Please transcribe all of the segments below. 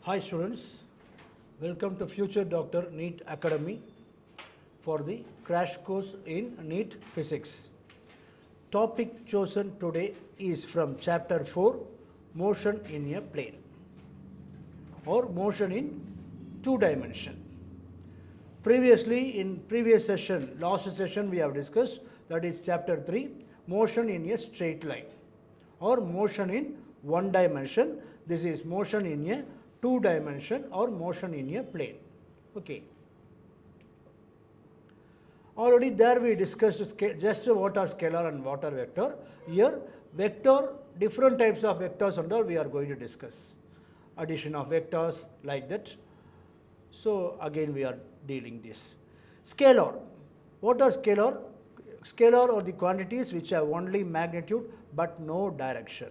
Hi students, welcome to Future Dr. Neet Academy for the crash course in Neet Physics. Topic chosen today is from chapter 4, motion in a plane or motion in two dimension. Previously in previous session, last session we have discussed, that is chapter 3, motion in a straight line or motion in one dimension. This is motion in a two dimension or motion in a plane. Okay. Already there we discussed just what are scalar and what are vector. Here vector, different types of vectors and all we are going to discuss. Addition of vectors like that. So again we are dealing this. Scalar. What are scalar? Scalar are the quantities which have only magnitude but no direction.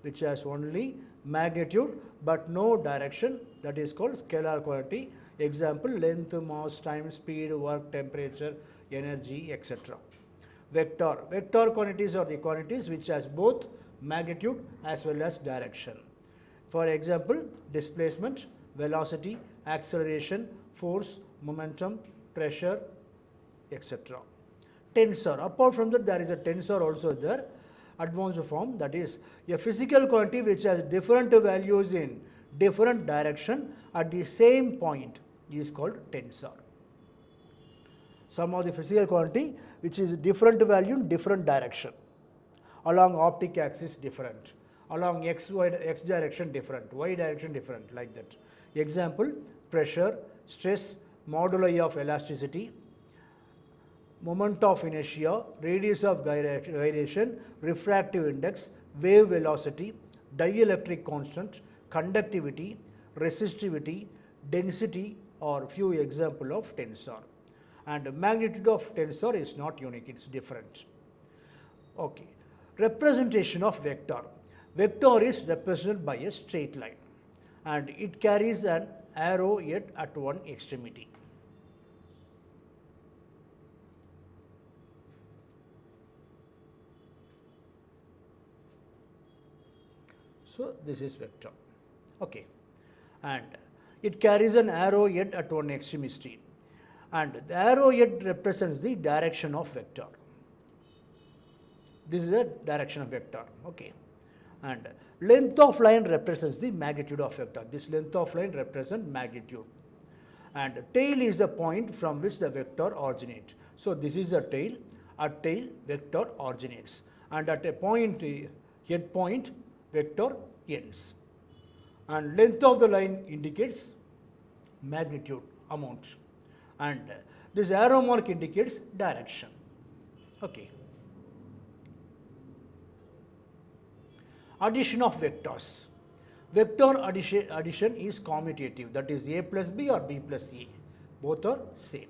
Which has only magnitude but no direction, that is called scalar quantity. Example, length, mass, time, speed, work, temperature, energy, etc. Vector. Vector quantities are the quantities which has both magnitude as well as direction. For example, displacement, velocity, acceleration, force, momentum, pressure, etc. Tensor. Apart from that, there is a tensor also there, advanced form, that is a physical quantity which has different values in different direction at the same point is called tensor. Some of the physical quantity which is different value in different direction. Along optic axis different, along x direction different, y direction different, like that. Example, pressure, stress, moduli of elasticity, moment of inertia, radius of gyration, refractive index, wave velocity, dielectric constant, conductivity, resistivity, density are few example of tensor. And magnitude of tensor is not unique, it is different. Okay. Representation of vector. Vector is represented by a straight line and it carries an arrow yet at one extremity. So this is vector. Okay. And it carries an arrow yet at one extremity. And the arrow yet represents the direction of vector. This is the direction of vector. Okay. And length of line represents the magnitude of vector. This length of line represents magnitude. And tail is the point from which the vector originates. So this is the tail. At tail, vector originates. And at a point, head point, vector ends. And length of the line indicates magnitude, amount. And this arrow mark indicates direction. Okay. Addition of vectors. Vector addition is commutative, that is a plus b or b plus a. Both are same.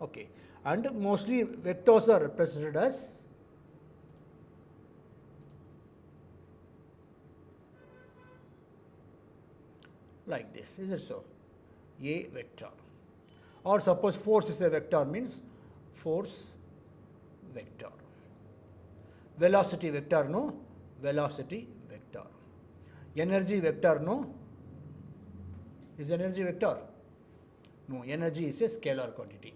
Okay. And mostly vectors are represented as like this, is it so? A vector. Or suppose force is a vector, means force vector. Velocity vector, no? Velocity vector. Energy vector, no? Is energy vector? No, energy is a scalar quantity.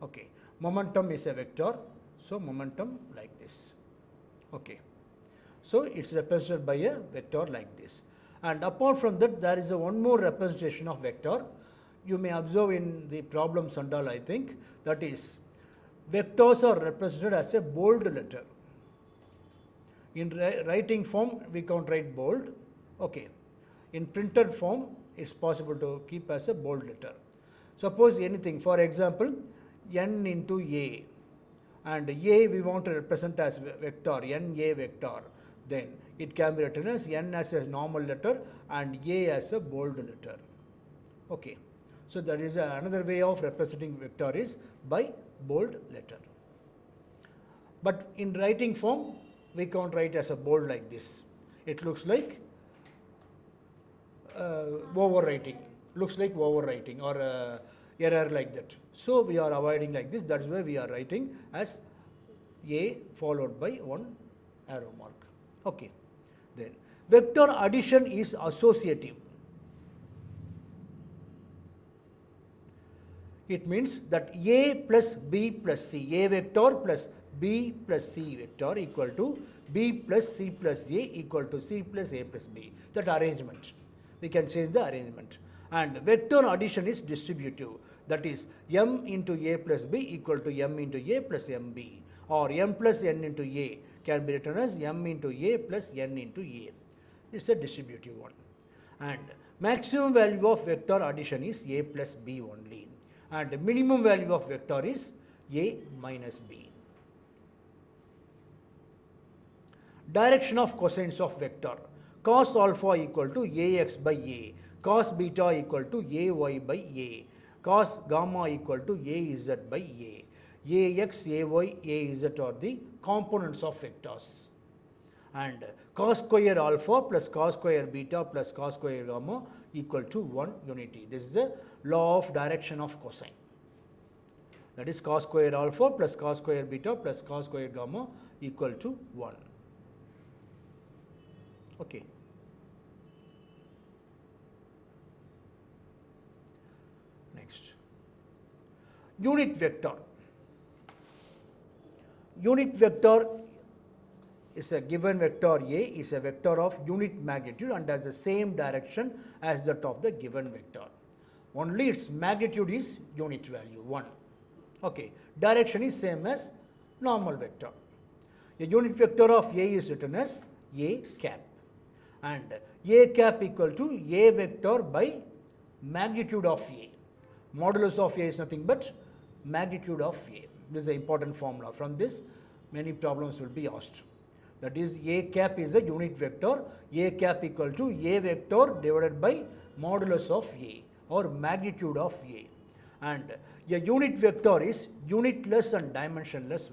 Okay. Momentum is a vector, so momentum like this. Okay. So it's represented by a vector like this. And apart from that, there is one more representation of vector. You may observe in the problems and all, I think, that is, vectors are represented as a bold letter. In writing form, we can't write bold. Okay. In printed form, it's possible to keep as a bold letter. Suppose anything, for example, n into a, and a we want to represent as vector, n a vector. Then it can be written as n as a normal letter and a as a bold letter. Okay. So that is another way of representing vector is by bold letter. But in writing form, we can't write as a bold like this. It looks like overwriting. Looks like overwriting or error like that. So we are avoiding like this. That's why we are writing as a followed by one arrow mark. Okay. Then vector addition is associative. it means that A plus B plus C, A vector plus B plus C vector equal to B plus C plus A equal to C plus A plus B. That arrangement. We can change the arrangement. And vector addition is distributive. That is M into A plus B equal to M into A plus MB. Or M plus N into A can be written as M into A plus N into A. It's a distributive one. And maximum value of vector addition is A plus B only. And the minimum value of vector is A minus B. Direction of cosines of vector. Cos alpha equal to AX by A. Cos beta equal to AY by A. Cos gamma equal to AZ by A. AX, AY, AZ are the components of vectors. And cos square alpha plus cos square beta plus cos square gamma equal to 1 unity. This is the law of direction of cosine. That is cos square alpha plus cos square beta plus cos square gamma equal to 1. Okay. Next. Unit vector. Unit vector is a given vector A is a vector of unit magnitude and has the same direction as that of the given vector. Only its magnitude is unit value 1. Okay. Direction is same as normal vector. A unit vector of A is written as A cap. And A cap equal to A vector by magnitude of A. Modulus of A is nothing but magnitude of A. This is an important formula. From this, many problems will be asked. That is, A cap is a unit vector. A cap equal to A vector divided by modulus of A or magnitude of A. And a unit vector is unitless and dimensionless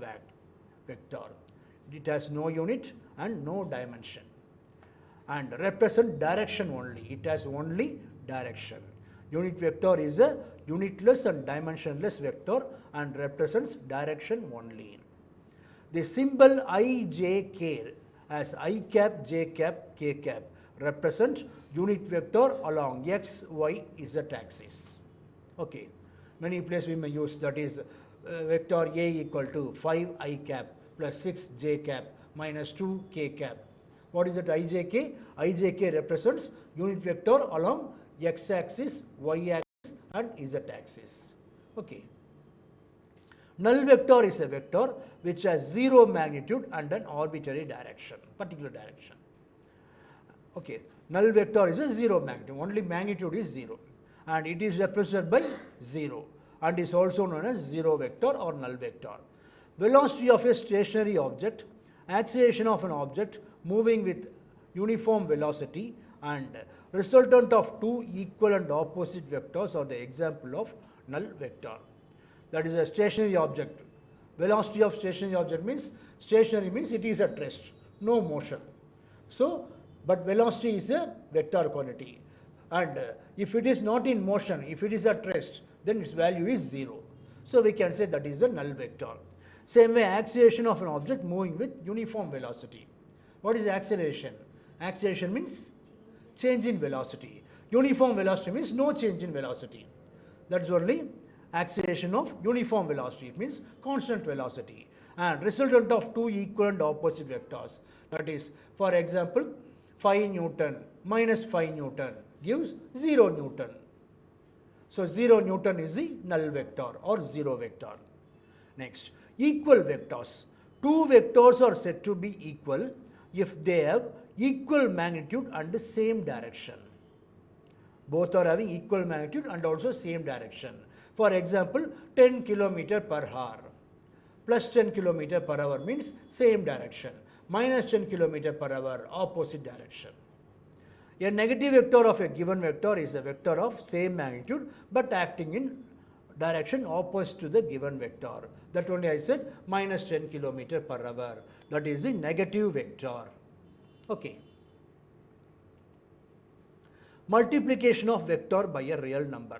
vector. It has no unit and no dimension. And represent direction only. It has only direction. Unit vector is a unitless and dimensionless vector and represents direction only. The symbol ijk as I cap, j cap, k cap represent unit vector along x, y, z axis. Okay. Many places we may use, that is vector A equal to 5 I cap plus 6 j cap minus 2 k cap. What is that ijk? Ijk represents unit vector along x axis, y axis and z axis. Okay. Null vector is a vector which has 0 magnitude and an arbitrary direction, particular direction. Okay. Null vector is a 0 magnitude, only magnitude is 0 and it is represented by 0 and is also known as 0 vector or null vector. Velocity of a stationary object, acceleration of an object moving with uniform velocity and resultant of two equal and opposite vectors are the example of null vector. That is a stationary object. Velocity of stationary object means, stationary means it is at rest, no motion. So, but velocity is a vector quantity. And if it is not in motion, if it is at rest, then its value is 0. So, we can say that is a null vector. Same way, acceleration of an object moving with uniform velocity. What is acceleration? Acceleration means change in velocity. Uniform velocity means no change in velocity. That is only acceleration of uniform velocity. It means constant velocity. And resultant of two equal and opposite vectors. That is, for example, 5 Newton minus 5 Newton gives 0 Newton. So, 0 Newton is the null vector or 0 vector. Next, equal vectors. Two vectors are said to be equal if they have equal magnitude and the same direction. Both are having equal magnitude and also same direction. For example, 10 km per hour plus 10 km per hour means same direction. Minus 10 km per hour, opposite direction. A negative vector of a given vector is a vector of same magnitude but acting in direction opposite to the given vector. That only I said minus 10 km per hour. That is the negative vector. Okay. Multiplication of vector by a real number.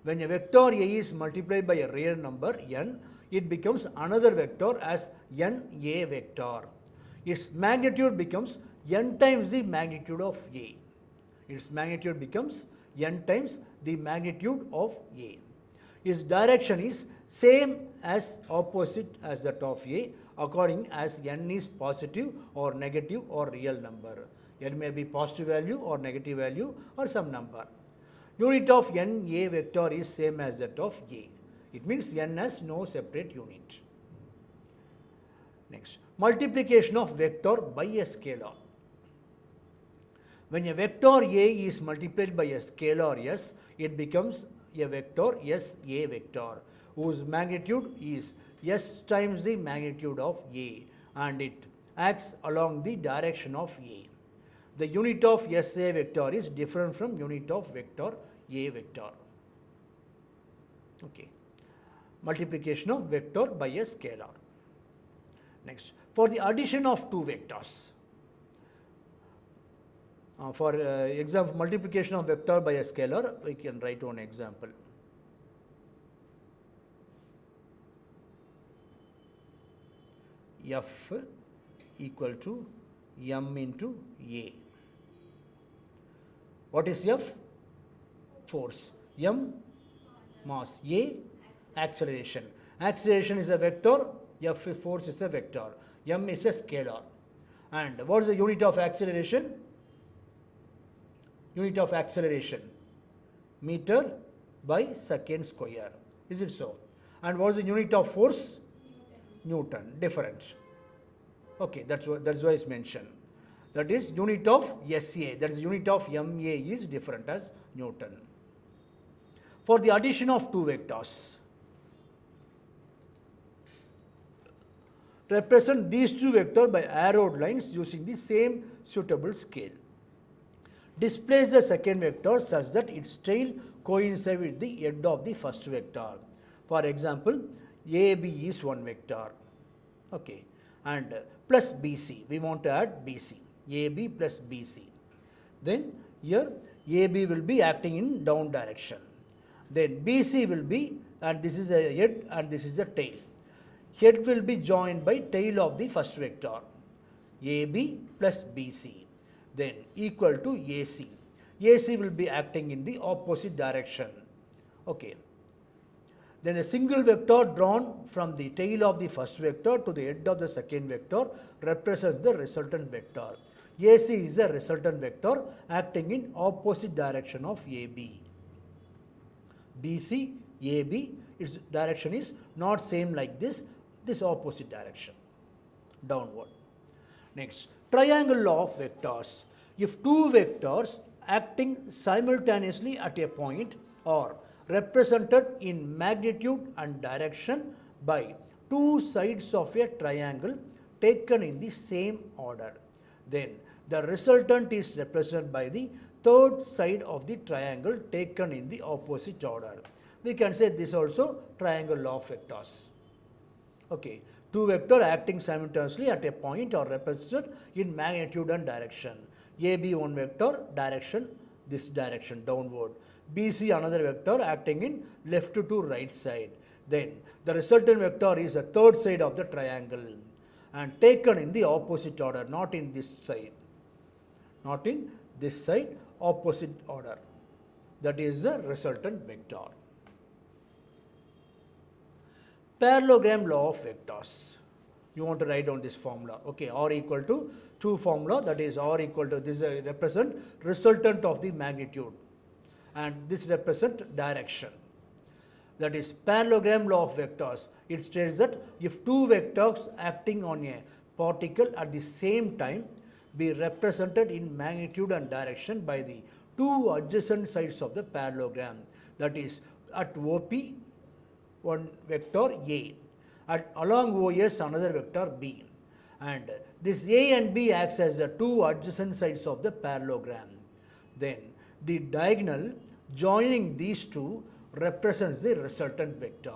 When a vector A is multiplied by a real number n, it becomes another vector as n A vector. Its magnitude becomes n times the magnitude of A. Its magnitude becomes n times the magnitude of A. its direction is same as opposite as that of A according as n is positive or negative or real number. N may be positive value or negative value or some number. Unit of n A vector is same as that of A. It means n has no separate unit. Next, multiplication of vector by a scalar. When a vector A is multiplied by a scalar S, it becomes a vector S A vector whose magnitude is S times the magnitude of A and it acts along the direction of A. The unit of S A vector is different from unit of vector A vector. Okay. Multiplication of vector by a scalar. Next, for the addition of two vectors. For example, multiplication of vector by a scalar, we can write one example. F equal to m into A. What is F? Force. M, mass. A, acceleration. Acceleration is a vector, F force is a vector, m is a scalar. And what is the unit of acceleration? Unit of acceleration, meter by second square. Is it so? And what is the unit of force? Newton. Different. Okay, that's why it's mentioned. That is unit of SA, that is unit of MA is different as Newton. For the addition of two vectors, represent these two vectors by arrowed lines using the same suitable scale. Displace the second vector such that its tail coincides with the head of the first vector. For example, AB is one vector. Okay, and plus BC. We want to add BC. AB plus BC. Then here AB will be acting in down direction. Then BC will be, and this is a head and this is a tail. Head will be joined by tail of the first vector. AB plus BC. Then equal to AC. AC will be acting in the opposite direction. Okay. Then a single vector drawn from the tail of the first vector to the head of the second vector represents the resultant vector. AC is a resultant vector acting in opposite direction of AB. BC, AB, its direction is not same like this opposite direction, downward. Next, triangle law of vectors. If two vectors acting simultaneously at a point are represented in magnitude and direction by two sides of a triangle taken in the same order, then the resultant is represented by the third side of the triangle taken in the opposite order. We can say this also triangle law of vectors. Okay, two vectors acting simultaneously at a point are represented in magnitude and direction. AB one vector, direction, this direction, downward. BC another vector acting in left to right side. Then the resultant vector is the third side of the triangle and taken in the opposite order, not in this side. Not in this side, opposite order. That is the resultant vector. Parallelogram law of vectors. You want to write down this formula. Okay, R equal to 2 formula, that is R equal to this represent resultant of the magnitude and this represent direction. That is parallelogram law of vectors. It states that if two vectors acting on a particle at the same time be represented in magnitude and direction by the two adjacent sides of the parallelogram, that is at OP one vector A, at along OS another vector B, and this A and B acts as the two adjacent sides of the parallelogram, then the diagonal joining these two represents the resultant vector.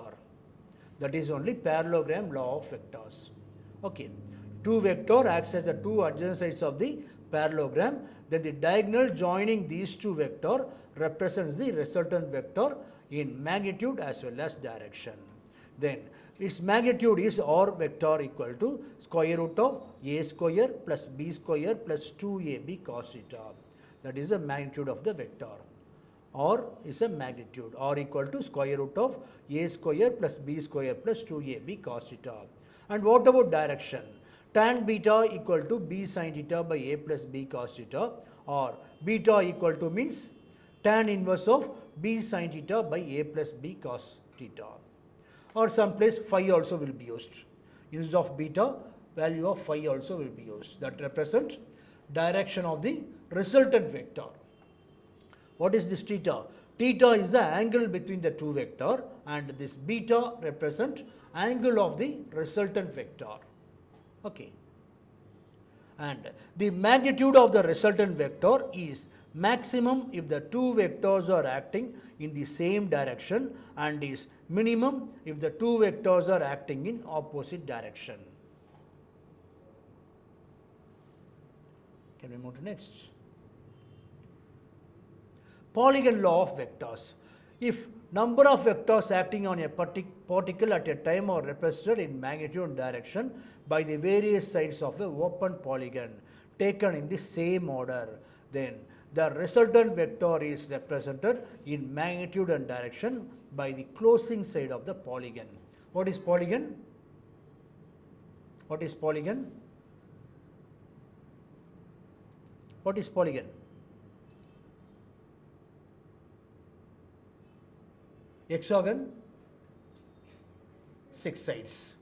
That is only parallelogram law of vectors. Okay, two vector acts as the two adjacent sides of the parallelogram, then the diagonal joining these two vector represents the resultant vector in magnitude as well as direction. Then its magnitude is R vector equal to square root of A square plus B square plus 2AB cos theta. That is the magnitude of the vector. R is a magnitude, R equal to square root of A square plus B square plus 2AB cos theta. And what about direction? Tan beta equal to B sin theta by A plus B cos theta, or beta equal to means tan inverse of B sin theta by A plus B cos theta. Or some place phi also will be used. Instead of beta, value of phi also will be used. That represents direction of the resultant vector. What is this theta? Theta is the angle between the two vector, and this beta represents angle of the resultant vector. Okay. And the magnitude of the resultant vector is maximum if the two vectors are acting in the same direction, and is minimum if the two vectors are acting in opposite direction. Can we move to next? Polygon law of vectors. If number of vectors acting on a particle at a time are represented in magnitude and direction by the various sides of a open polygon taken in the same order, then the resultant vector is represented in magnitude and direction by the closing side of the polygon. What is polygon? What is polygon? What is polygon? Hexagon, 6 sides.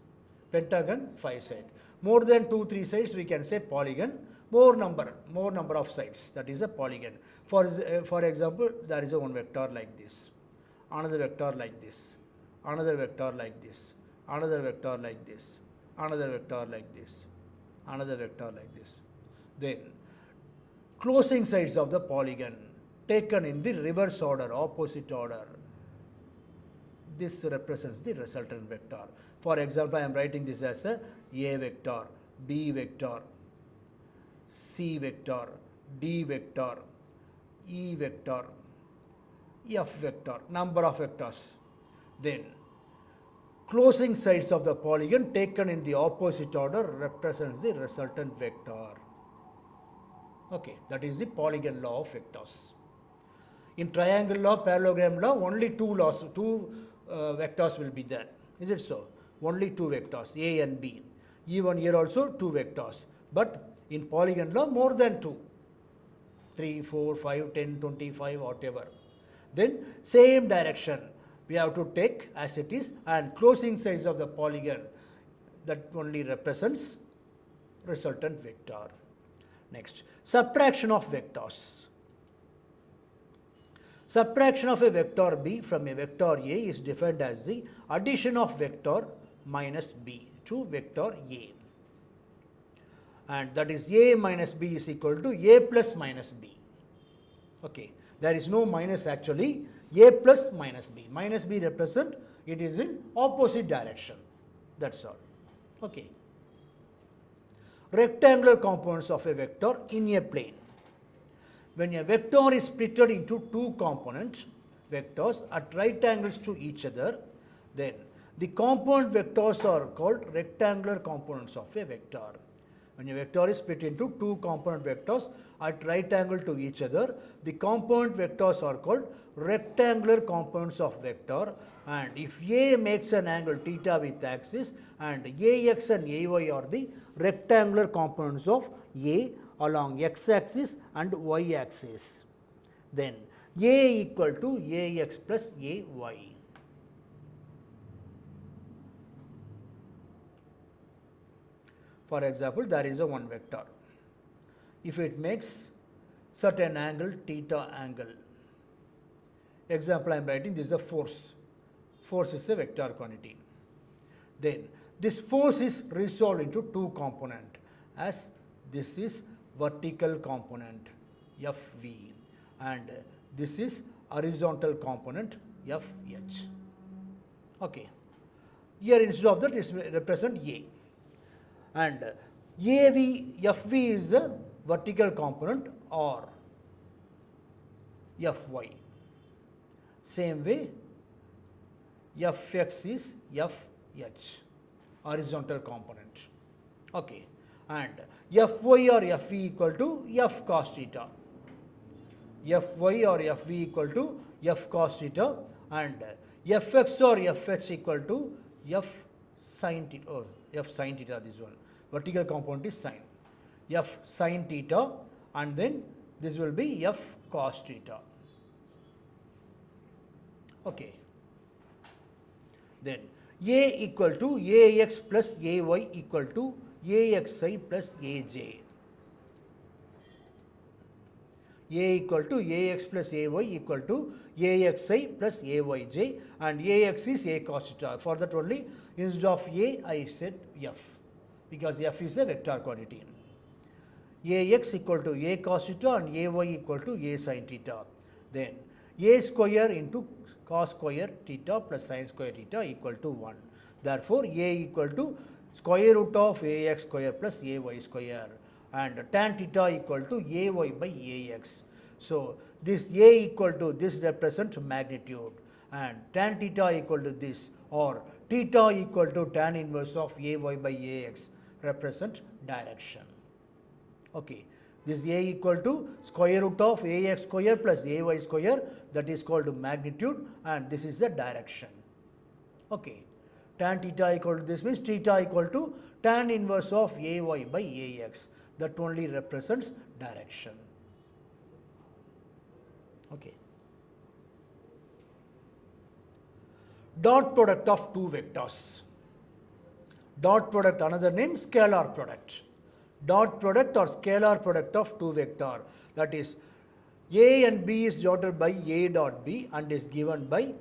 Pentagon, 5 sides. More than 2-3 sides we can say polygon. More number of sides, that is a polygon. For example, there is a one vector like this, another vector like this, another vector like this, another vector like this, another vector like this, another vector like this. Then closing sides of the polygon taken in the reverse order, opposite order. This represents the resultant vector. For example, I am writing this as a vector, B vector, C vector, D vector, E vector, F vector, number of vectors. Then closing sides of the polygon taken in the opposite order represents the resultant vector. Okay, that is the polygon law of vectors. In triangle law, parallelogram law, only two vectors will be there. Is it so? Only two vectors, A and B. Even here also two vectors. But in polygon law, more than 2. 3, 4, 5, 10, 25, whatever. Then same direction we have to take as it is, and closing sides of the polygon, that only represents resultant vector. Next, subtraction of vectors. Subtraction of a vector B from a vector A is defined as the addition of vector minus B to vector A. And that is A minus B is equal to A plus minus B. Okay, there is no minus actually, A plus minus B. Minus B represent it is in opposite direction. That's all. Okay. Rectangular components of a vector in a plane. When a vector is split into two component vectors at right angles to each other, then the component vectors are called rectangular components of a vector. When a vector is split into two component vectors at right angle to each other, the component vectors are called rectangular components of vector. And if A makes an angle theta with axis, and AX and AY are the rectangular components of A along x-axis and y-axis, then A equal to AX plus AY. For example, there is a one vector. If it makes certain angle, theta angle. Example I am writing, this is a force. Force is a vector quantity. Then this force is resolved into two components, as this is vertical component FV and this is horizontal component FH. Okay. Here instead of that it represent A. And FV is a vertical component or Fy. Same way Fx is Fh, horizontal component. Okay. And Fy or Fe equal to F cos theta. Fy or Fv equal to F cos theta, and Fx or Fh equal to F sin theta. Oh, F sin theta, this one. Vertical component is sin. F sin theta, and then this will be F cos theta. Okay. Then A equal to Ax plus Ay equal to Axi plus Aj. A equal to Ax plus Ay equal to Axi plus Ayj, and Ax is A cos theta. For that only, instead of A, I said F, because F is a vector quantity. Ax equal to A cos theta and Ay equal to A sin theta. Then A square into cos square theta plus sin square theta equal to 1. Therefore, A equal to square root of Ax square plus Ay square, and tan theta equal to Ay by Ax. So, this A equal to this represents magnitude, and tan theta equal to this, or theta equal to tan inverse of Ay by Ax represent direction. Okay. This A equal to square root of Ax square plus Ay square, that is called magnitude, and this is the direction. Okay. Tan theta equal to this means theta equal to tan inverse of Ay by Ax, that only represents direction. Okay. Dot product of two vectors. Dot product, another name, scalar product. Dot product or scalar product of two vector, that is A and B is dotted by A dot B and is given by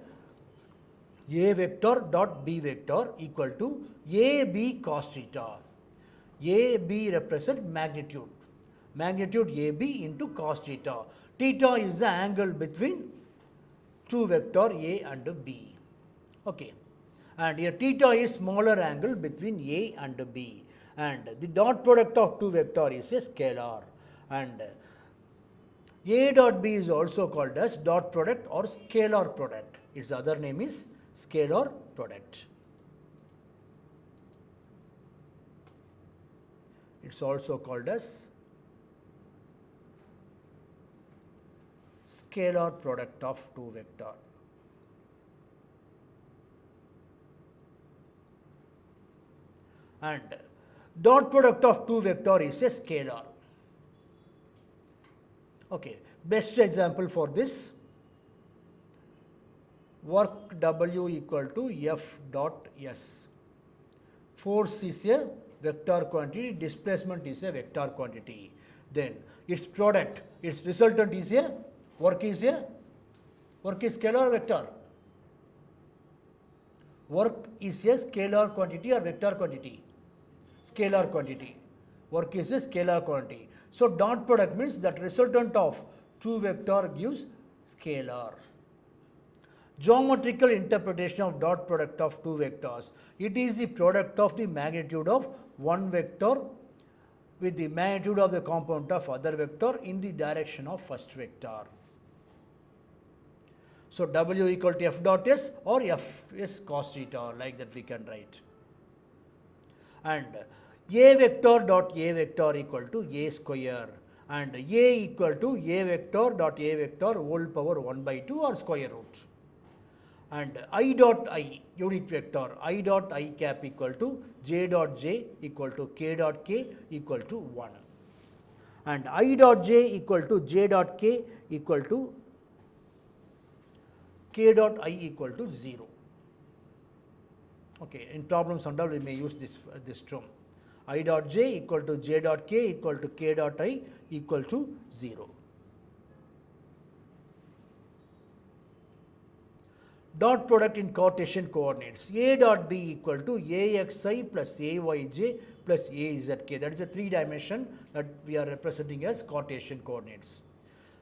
A vector dot B vector equal to AB cos theta. AB represents magnitude. Magnitude AB into cos theta. Theta is the angle between two vector A and B. Okay. And here theta is smaller angle between A and B. And the dot product of two vector is a scalar, and A dot B is also called as dot product or scalar product. Its other name is scalar product. It's also called as scalar product of two vector. And dot product of two vector is a scalar. Okay, best example for this, work W equal to F dot S. Force is a vector quantity, displacement is a vector quantity. Then its product, its resultant is a work is scalar or vector? Work is a scalar quantity or vector quantity? Scalar quantity. Work is a scalar quantity. So, dot product means that resultant of two vector gives scalar. Geometrical interpretation of dot product of two vectors. It is the product of the magnitude of one vector with the magnitude of the component of other vector in the direction of first vector. So, W equal to F dot S or F is cos theta, like that we can write. And A vector dot A vector equal to A square, and A equal to A vector dot A vector whole power 1 by 2 or square root. And I dot I unit vector, I dot I cap equal to J dot J equal to K dot K equal to 1. And I dot J equal to J dot K equal to K dot I equal to 0. Okay, in problems and all we may use this term. I dot j equal to j dot k equal to k dot I equal to 0. Dot product in Cartesian coordinates. A dot b equal to axi plus ayj plus azk. That is a 3-dimension that we are representing as Cartesian coordinates.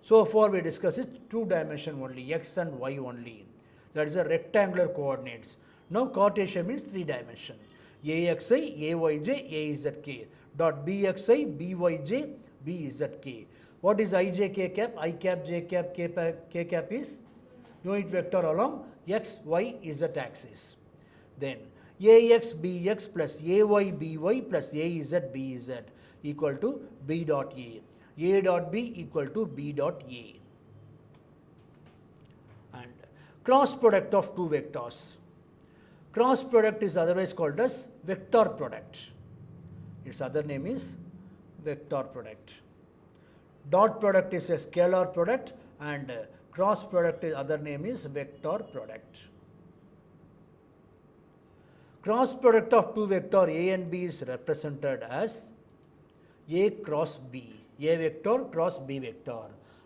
So far we discussed it 2-dimension only, x and y only. That is a rectangular coordinates. Now Cartesian means 3-dimension. Axi, ayj, azk. Dot bxi, byj, bzk. What is ij, k cap? I cap, j cap, k cap is unit vector along x, y, z axis. Then ax, bx plus ay, by plus az, bz equal to b dot a. A dot b equal to b dot a. Cross product of two vectors. Cross product is otherwise called as vector product. Its other name is vector product. Dot product is a scalar product, and cross product is other name is vector product. Cross product of two vector A and B is represented as A cross B, A vector cross B vector,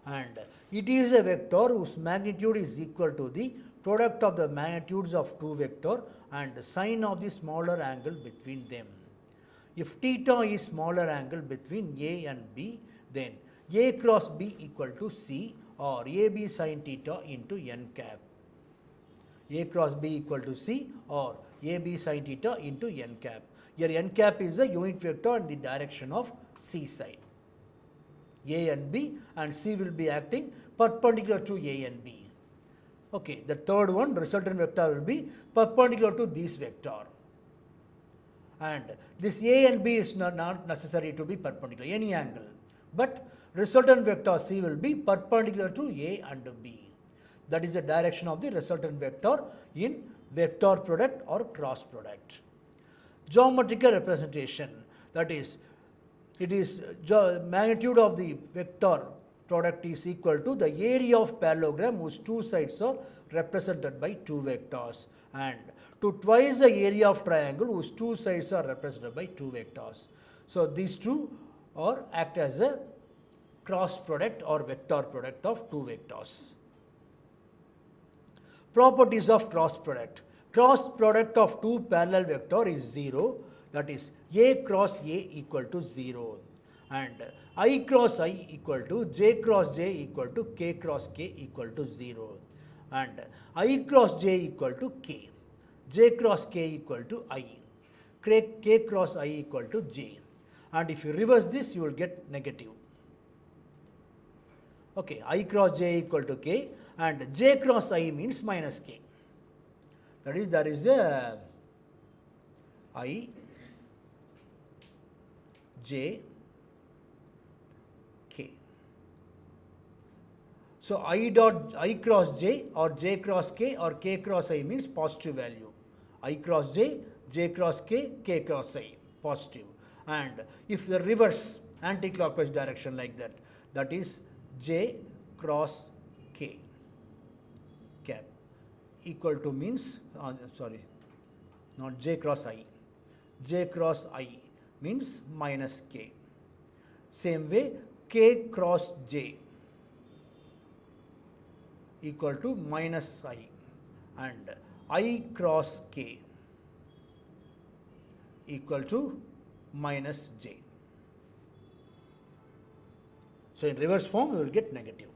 and it is a vector whose magnitude is equal to the product of the magnitudes of two vector and the sine of the smaller angle between them. If theta is smaller angle between A and B, then A cross B equal to C or AB sine theta into n cap. A cross B equal to C or AB sine theta into n cap. Here n cap is a unit vector in the direction of C side. A and B, and C will be acting perpendicular to A and B. Okay, the third one, resultant vector will be perpendicular to this vector. And this A and B is not necessary to be perpendicular, any angle. But resultant vector C will be perpendicular to A and B. That is the direction of the resultant vector in vector product or cross product. Geometrical representation, that is, it is magnitude of the vector product is equal to the area of parallelogram whose two sides are represented by two vectors, and to twice the area of triangle whose two sides are represented by two vectors. So these two are act as a cross product or vector product of two vectors. Properties of cross product. Cross product of two parallel vector is 0, that is A cross A equal to 0, and I cross I equal to J cross J equal to K cross K equal to 0, and I cross J equal to K, J cross K equal to I, K cross I equal to J, and if you reverse this you will get negative. Okay, I cross J equal to K and J cross I means minus K. That is, there is a I, J, K. So I cross J or J cross K or K cross I means positive value. I cross J, J cross K, K cross I, positive. And if the reverse anti-clockwise direction like that, that is J cross K cap equal to means, sorry, not J cross I. J cross I means minus K. Same way, K cross J equal to minus I, and I cross K equal to minus J. So in reverse form, we will get negative.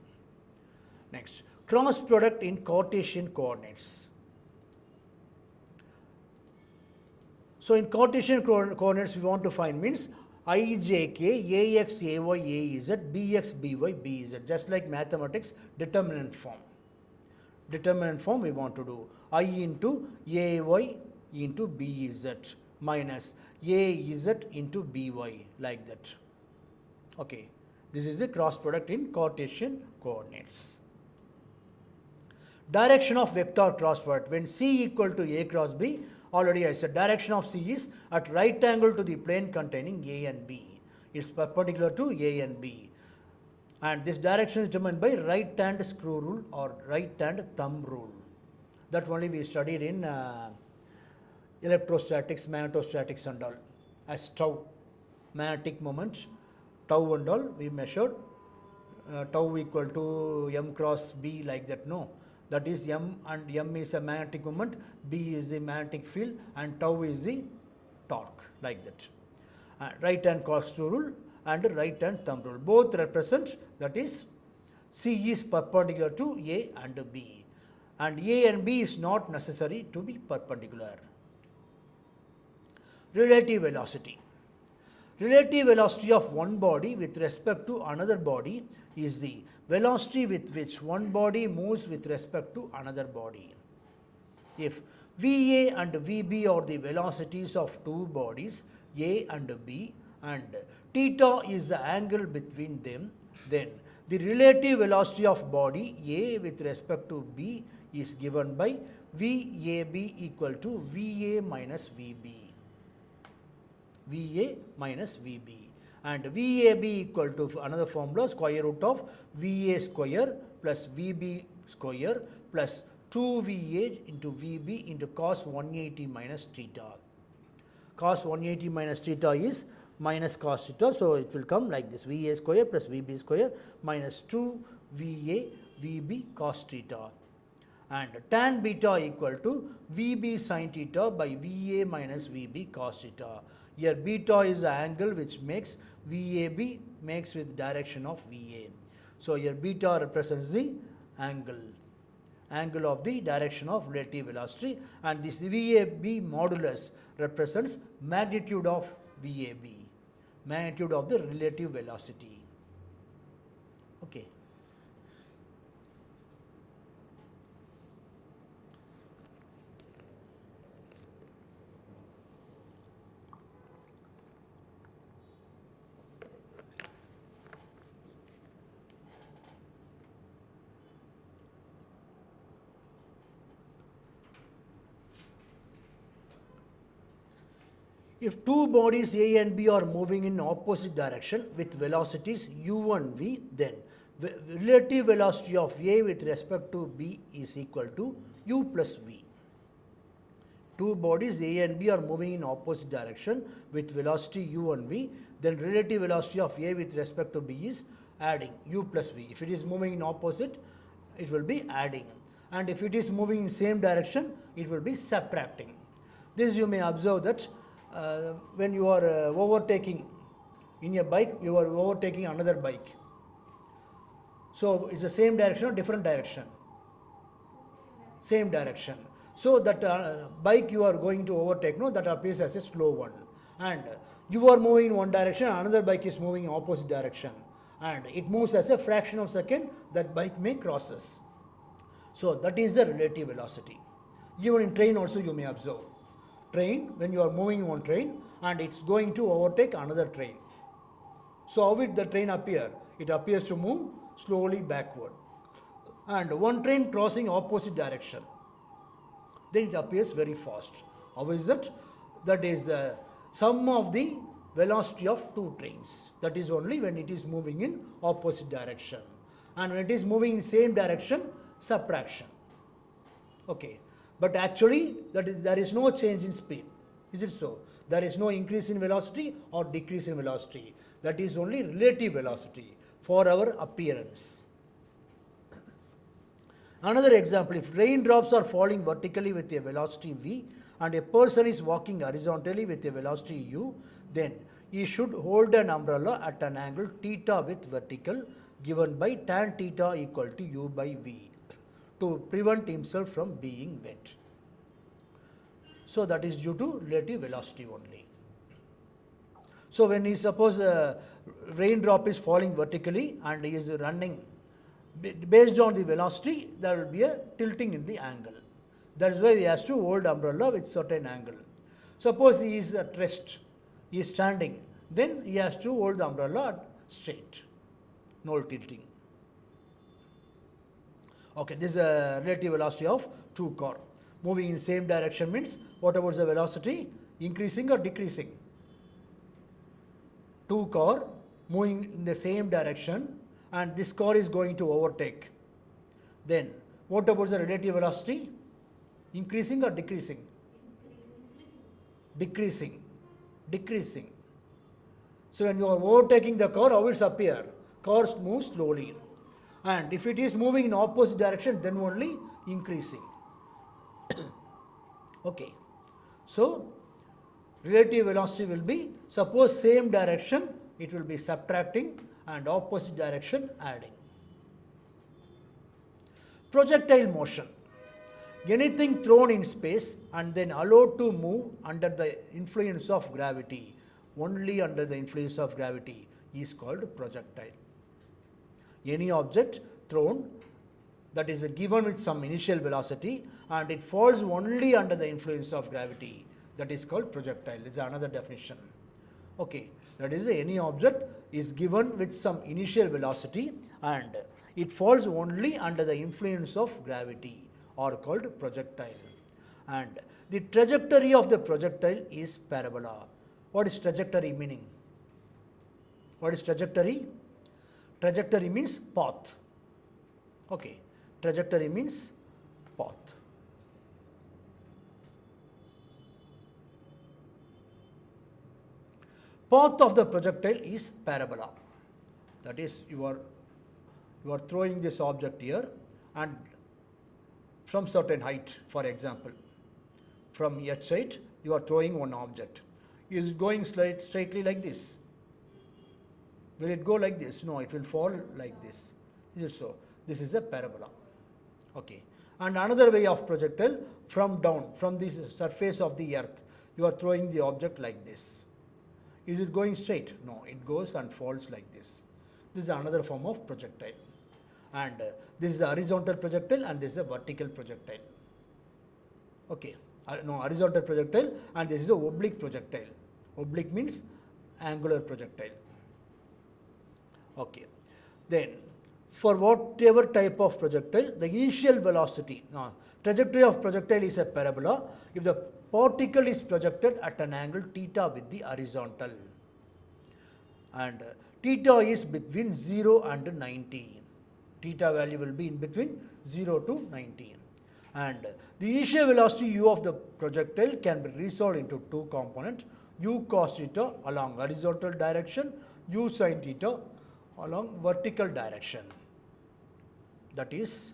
Next, cross product in Cartesian coordinates. So in Cartesian coordinates, we want to find means I, J, K, Ax, Ay, Az, Bx, By, Bz, just like mathematics determinant form. Determinant form we want to do I into Ay into Bz minus Az into By, like that. Okay, this is the cross product in Cartesian coordinates. Direction of vector cross product. When C equal to A cross B, already I said direction of C is at right angle to the plane containing A and B. It's perpendicular to A and B. And this direction is determined by right hand screw rule or right hand thumb rule. That only we studied in electrostatics, magnetostatics and all. As tau, magnetic moment, tau and all we measured. Tau equal to M cross B, like that, no. That is M, and M is a magnetic moment, B is the magnetic field, and tau is the torque, like that. Right hand screw rule and right hand thumb rule both represent, that is C is perpendicular to A and B, and A and B is not necessary to be perpendicular. Relative velocity. Relative velocity of one body with respect to another body is the velocity with which one body moves with respect to another body. If VA and VB are the velocities of two bodies A and B, and theta is the angle between them, then The relative velocity of body A with respect to B is given by VAB equal to VA minus VB. VA minus VB. And VAB equal to another formula, square root of VA square plus VB square plus 2VA into VB into cos 180 minus theta. Cos 180 minus theta is minus cos theta, so it will come like this: VA square plus VB square minus 2VA VB cos theta. And tan beta equal to VB sin theta by VA minus VB cos theta. Here beta is the angle which makes VAB makes with direction of VA. So here beta represents the angle of the direction of relative velocity, and this VAB modulus represents magnitude of VAB, magnitude of the relative velocity. Okay. If two bodies A and B are moving in opposite direction with velocities u and v, then relative velocity of A with respect to B is equal to u plus v. Two bodies A and B are moving in opposite direction with velocity u and v, then relative velocity of A with respect to B is adding u plus v. If it is moving in opposite, it will be adding, and if it is moving in same direction, it will be subtracting. This you may observe that when you are overtaking in a bike, you are overtaking another bike. So it's the same direction or different direction? Same direction. So that bike you are going to overtake, no, that appears as a slow one. And you are moving in one direction, another bike is moving in opposite direction, and it moves as a fraction of a second, that bike may crosses. So that is the relative velocity. Even in train also you may observe. Train, when you are moving in one train and it's going to overtake another train. So how will the train appear? It appears to move slowly backward. And one train crossing opposite direction, then it appears very fast. How is that? That is the sum of the velocity of two trains. That is only when it is moving in opposite direction. And when it is moving in same direction, subtraction. Okay. But actually there is no change in speed. Is it so? There is no increase in velocity or decrease in velocity. That is only relative velocity for our appearance. Another example, if raindrops are falling vertically with a velocity v and a person is walking horizontally with a velocity u, then he should hold an umbrella at an angle theta with vertical given by tan theta equal to u by v, to prevent himself from being wet. So that is due to relative velocity only. So when he suppose a raindrop is falling vertically and he is running, based on the velocity, there will be a tilting in the angle. That is why he has to hold umbrella with certain angle. Suppose he is at rest, he is standing, then he has to hold the umbrella straight, no tilting. Okay, this is a relative velocity of two car. Moving in same direction means, what about the velocity? Increasing or decreasing? Two car moving in the same direction and this car is going to overtake. Then what about the relative velocity? Increasing or decreasing? Decreasing. Decreasing. So when you are overtaking the car, how will it appear? Cars move slowly. And if it is moving in opposite direction, then only increasing. Okay. So relative velocity will be, suppose same direction, it will be subtracting, and opposite direction adding. Projectile motion. Anything thrown in space and then allowed to move under the influence of gravity, only under the influence of gravity, is called projectile. Any object thrown that is given with some initial velocity and it falls only under the influence of gravity, that is called projectile. This is another definition. Okay, that is any object is given with some initial velocity and it falls only under the influence of gravity or called projectile. And the trajectory of the projectile is parabola. What is trajectory meaning? What is trajectory? Trajectory means path. Okay, trajectory means path. Path of the projectile is parabola. That is, you are throwing this object here and from certain height, for example, from H height, you are throwing one object. Is it going straightly like this? Will it go like this? No, it will fall like this. Is it so? This is a parabola. Okay. And another way of projectile, from down, from the surface of the earth, you are throwing the object like this. Is it going straight? No, it goes and falls like this. This is another form of projectile. And this is a horizontal projectile and this is a vertical projectile. Okay. No, horizontal projectile and this is a oblique projectile. Oblique means angular projectile. Okay. Then, for whatever type of projectile, the initial velocity, trajectory of projectile is a parabola if the particle is projected at an angle theta with the horizontal. And theta is between 0 and 90. Theta value will be in between 0 to 90. And the initial velocity u of the projectile can be resolved into two components, u cos theta along horizontal direction, u sin theta along vertical direction. That is,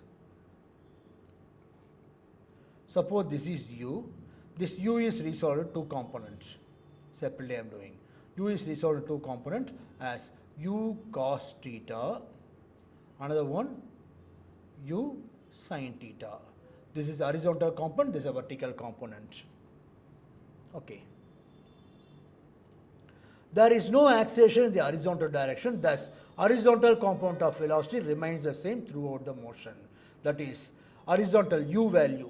suppose this is u, this u is resolved into two components. Separately I am doing. U is resolved into two components as u cos theta, another one u sin theta. This is horizontal component, this is a vertical component. Okay. There is no acceleration in the horizontal direction, thus horizontal component of velocity remains the same throughout the motion. That is, horizontal u value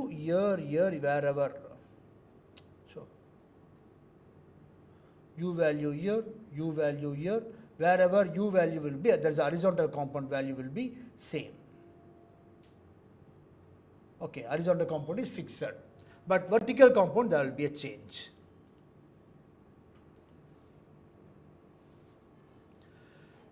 here, wherever. So, u value here, wherever u value will be, there is horizontal component value will be same. Okay, horizontal component is fixed, but vertical component there will be a change.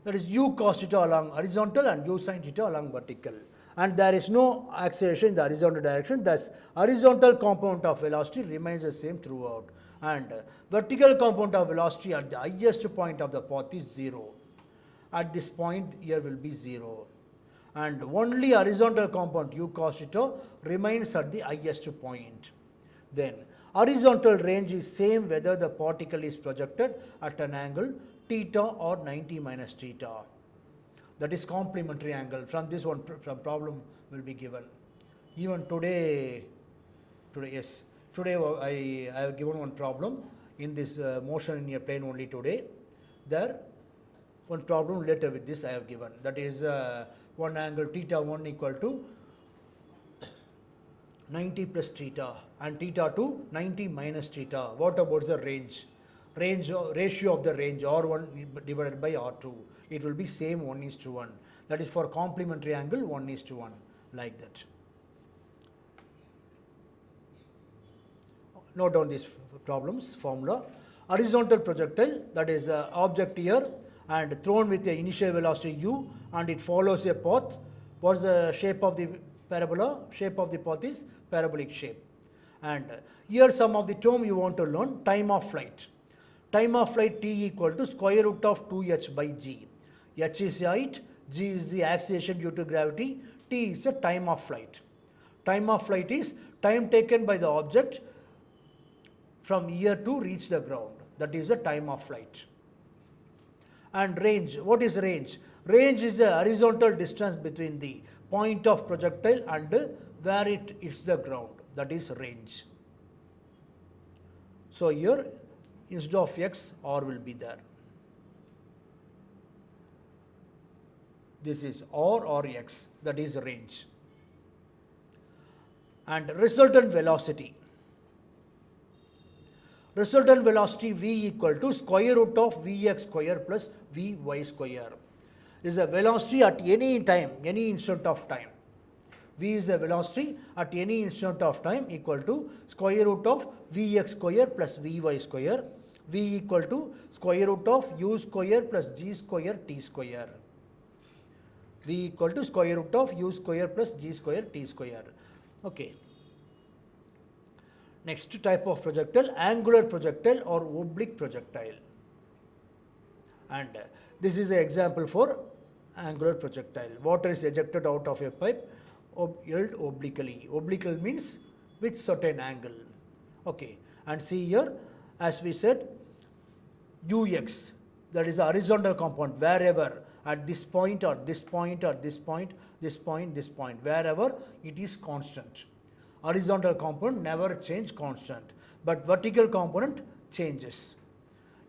That is u cos theta along horizontal and u sin theta along vertical. And there is no acceleration in the horizontal direction, thus horizontal component of velocity remains the same throughout. And vertical component of velocity at the highest point of the path is 0. At this point here will be 0. And only horizontal component u cos theta remains at the highest point. Then horizontal range is same whether the particle is projected at an angle theta or 90 minus theta. That is complementary angle. From this one, from problem will be given. Even today I have given one problem in this motion in a plane only today. There, one problem related with this I have given. That is one angle theta 1 equal to 90 plus theta and theta 2 90 minus theta. What about the range? Ratio of the range R1 divided by R2. It will be same 1:1. That is for complementary angle 1:1, like that. Note down these problems formula. Horizontal projectile, that is object here and thrown with the initial velocity u and it follows a path. What is the shape of the parabola? Shape of the path is parabolic shape. And here some of the term you want to learn. Time of flight. Time of flight t equal to square root of 2h by g. H is height, g is the acceleration due to gravity, t is the time of flight. Time of flight is time taken by the object from here to reach the ground. That is the time of flight. And range, what is range? Range is the horizontal distance between the point of projectile and where it hits the ground. That is range. So here instead of x, r will be there. This is r or x, that is range. And resultant velocity. Resultant velocity v equal to square root of vx square plus vy square. Is the velocity at any time, any instant of time. V is the velocity at any instant of time equal to square root of vx square plus vy square. V equal to square root of u square plus g square t square. V equal to square root of u square plus g square t square. Okay. Next type of projectile, angular projectile or oblique projectile. And this is an example for angular projectile. Water is ejected out of a pipe held obliquely. Obliquely means with certain angle. Okay. And see here, as we said, ux, that is the horizontal component, wherever at this point or this point or this point, this point, this point, wherever it is constant. Horizontal component never change constant, but vertical component changes.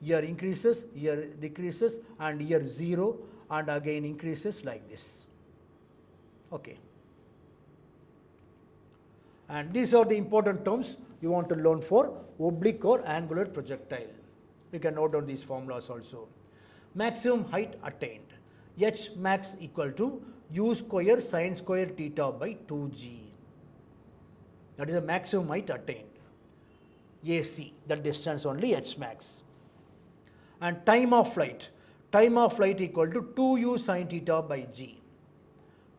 Here increases, here decreases, and here 0, and again increases like this. Okay. And these are the important terms you want to learn for oblique or angular projectile. You can note down these formulas also. Maximum height attained. H max equal to u square sin square theta by 2g. That is the maximum height attained. AC, that distance only H max. And time of flight. Time of flight equal to 2u sin theta by g.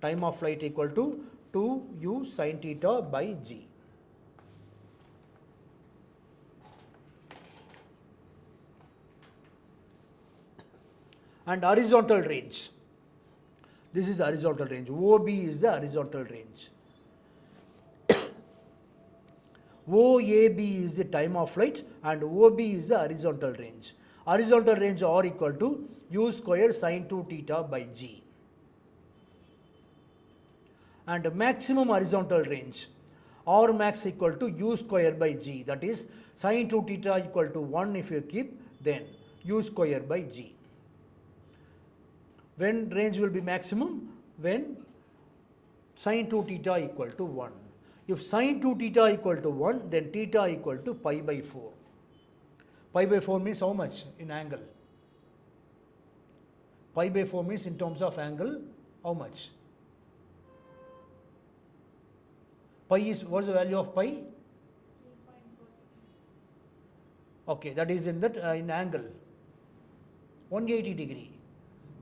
Time of flight equal to 2u sin theta by g. And horizontal range. This is horizontal range. OB is the horizontal range. OAB is the time of flight and OB is the horizontal range. Horizontal range R equal to u square sin 2 theta by g. And maximum horizontal range R max equal to u square by g, that is sin 2 theta equal to 1 if you keep, then u square by g. When range will be maximum? When sin 2 theta equal to 1. If sin 2 theta equal to 1, then theta equal to pi by 4. Pi by 4 means how much in angle? Pi by 4 means in terms of angle, how much? Pi is, what is the value of pi? 3.4. Okay, that is in that in angle. 180 degree.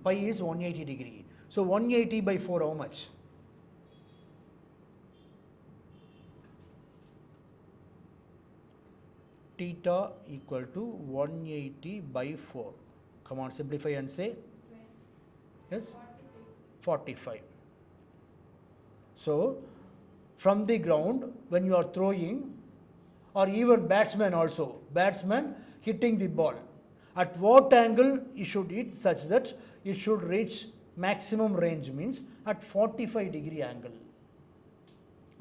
Pi is 180 degree. So 180 by 4 how much? Theta equal to 180 by 4. Come on, simplify and say. Yes? 45. So, from the ground, when you are throwing, or even batsman also, batsman hitting the ball, at what angle you should hit such that it should reach maximum range, means at 45 degree angle.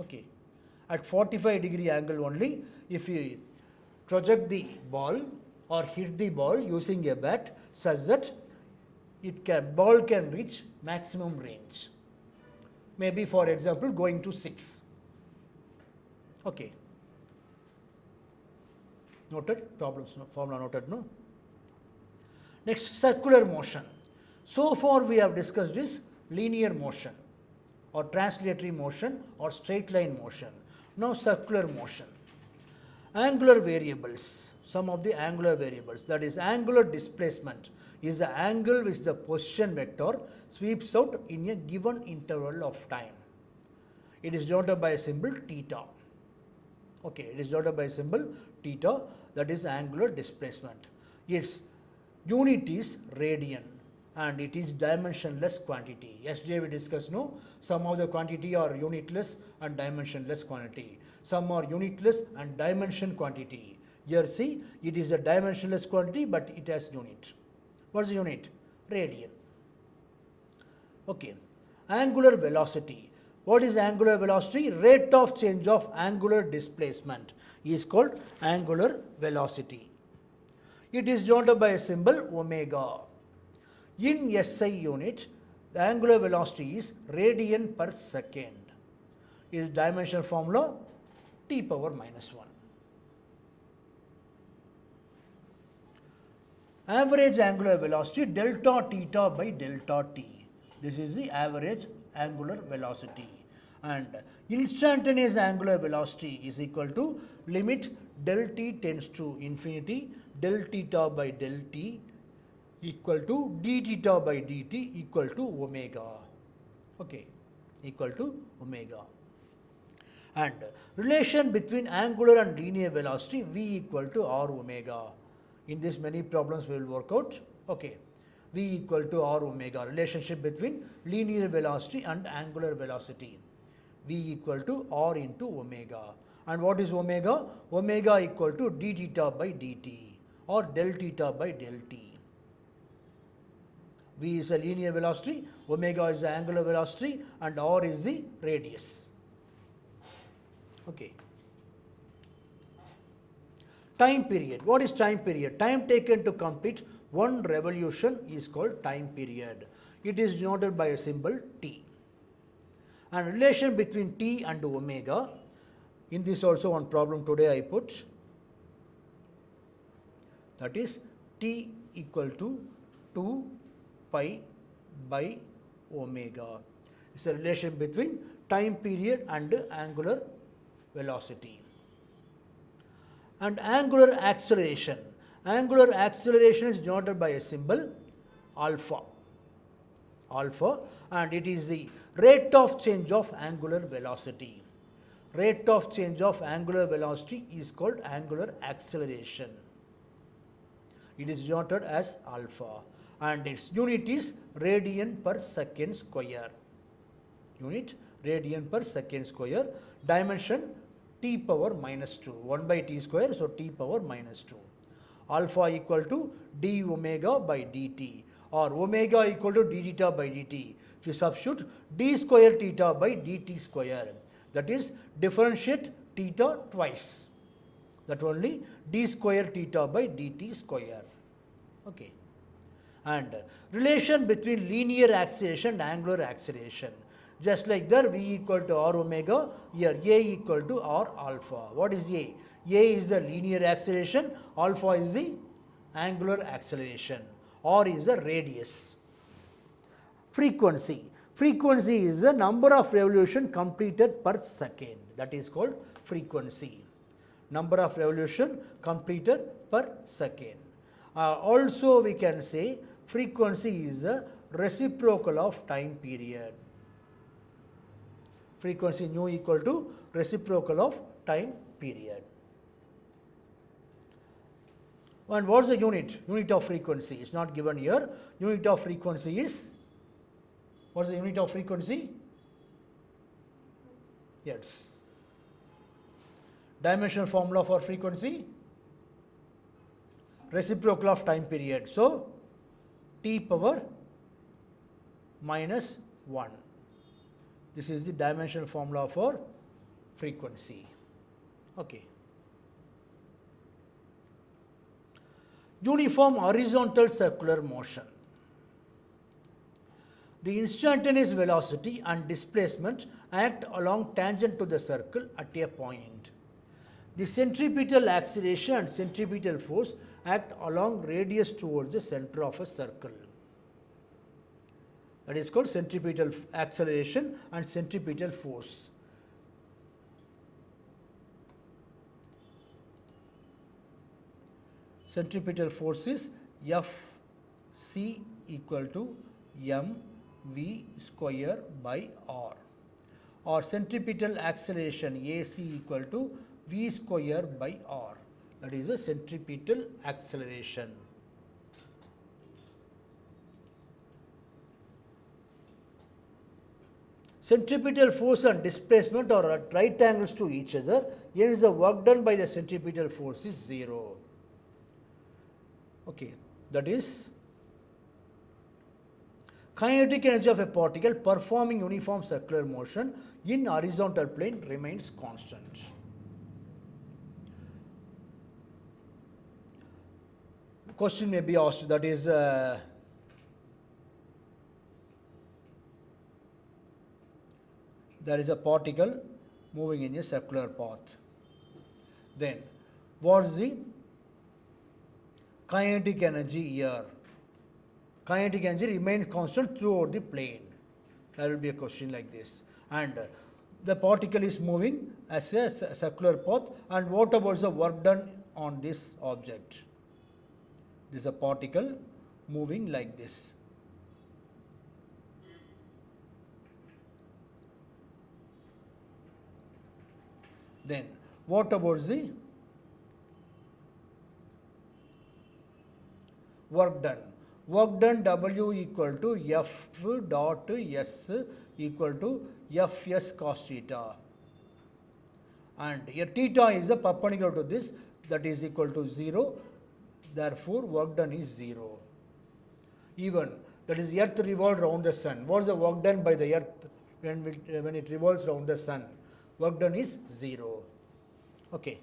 Okay. At 45 degree angle only, if you project the ball or hit the ball using a bat such that ball can reach maximum range. Maybe for example going to 6. Okay. Noted? Problems, formula noted, no? Next, circular motion. So far we have discussed this linear motion or translatory motion or straight line motion. Now circular motion. Angular variables, some of the angular variables, that is angular displacement is the angle which the position vector sweeps out in a given interval of time. It is denoted by a symbol theta. Okay, it is denoted by a symbol theta, that is angular displacement. Its unit is radian and it is dimensionless quantity. Yesterday we discussed, no, some of the quantity are unitless and dimensionless quantity. Some are unitless and dimension quantity. Here see, it is a dimensionless quantity but it has unit. What is the unit? Radian. Okay. Angular velocity. What is angular velocity? Rate of change of angular displacement is called angular velocity. It is denoted by a symbol omega. In SI unit, the angular velocity is radian per second. Its dimensional formula T power minus 1. average angular velocity delta theta by delta t. This is the average angular velocity. And instantaneous angular velocity is equal to limit del t tends to infinity, del theta by del t equal to d theta by dt equal to omega. Okay, equal to omega. And relation between angular and linear velocity v equal to r omega. In this many problems we will work out. Okay, v equal to r omega, relationship between linear velocity and angular velocity. V equal to r into omega. And what is omega? Omega equal to d theta by dt or del theta by del t. V is a linear velocity, omega is the angular velocity, and r is the radius. Okay. Time period. What is time period? Time taken to complete one revolution is called time period. It is denoted by a symbol t. And relation between t and omega, in this also one problem today I put, that is t equal to 2 pi by omega. It's a relation between time period and angular velocity. And angular acceleration. Angular acceleration is denoted by a symbol alpha. Alpha, and it is the rate of change of angular velocity. Rate of change of angular velocity is called angular acceleration. It is denoted as alpha, and its unit is radian per second square. Unit radian per second square. Dimension t power minus 2. 1 by t square, so t power minus 2. Alpha equal to d omega by dt, or omega equal to d theta by dt. If you substitute d square theta by dt square, that is differentiate theta twice. That only d square theta by dt square. Okay. And relation between linear acceleration and angular acceleration. Just like there, v equal to r omega, here a equal to r alpha. What is a? A is the linear acceleration, alpha is the angular acceleration, r is the radius. Frequency. Frequency is the number of revolution completed per second. That is called frequency. Number of revolution completed per second. Also we can say frequency is the reciprocal of time period. Frequency nu equal to reciprocal of time period. And what is the unit? Unit of frequency is not given here. Unit of frequency is, what is the unit of frequency? Hertz. Dimensional formula for frequency? Reciprocal of time period. So, t power minus 1. This is the dimensional formula for frequency. Okay. Uniform horizontal circular motion. The instantaneous velocity and displacement act along tangent to the circle at a point. The centripetal acceleration and centripetal force act along radius towards the center of a circle. That is called centripetal acceleration and centripetal force. Centripetal force is Fc equal to mv square by r, or centripetal acceleration AC equal to v square by r. That is the centripetal acceleration. Centripetal force and displacement are at right angles to each other, hence the work done by the centripetal force is 0. Okay, that is kinetic energy of a particle performing uniform circular motion in horizontal plane remains constant. Question may be asked, that is there is a particle moving in a circular path. Then, what is the kinetic energy here. Kinetic energy remains constant throughout the plane. There will be a question like this. And the particle is moving as a circular path. And what about the work done on this object? This is a particle moving like this. Then what about the work done? Work done W equal to F dot S equal to Fs cos theta. And here theta is a perpendicular to this, that is equal to 0. Therefore, work done is 0. Even that is earth revolved around the sun. What is the work done by the earth when it revolves around the sun? Work done is 0. Okay.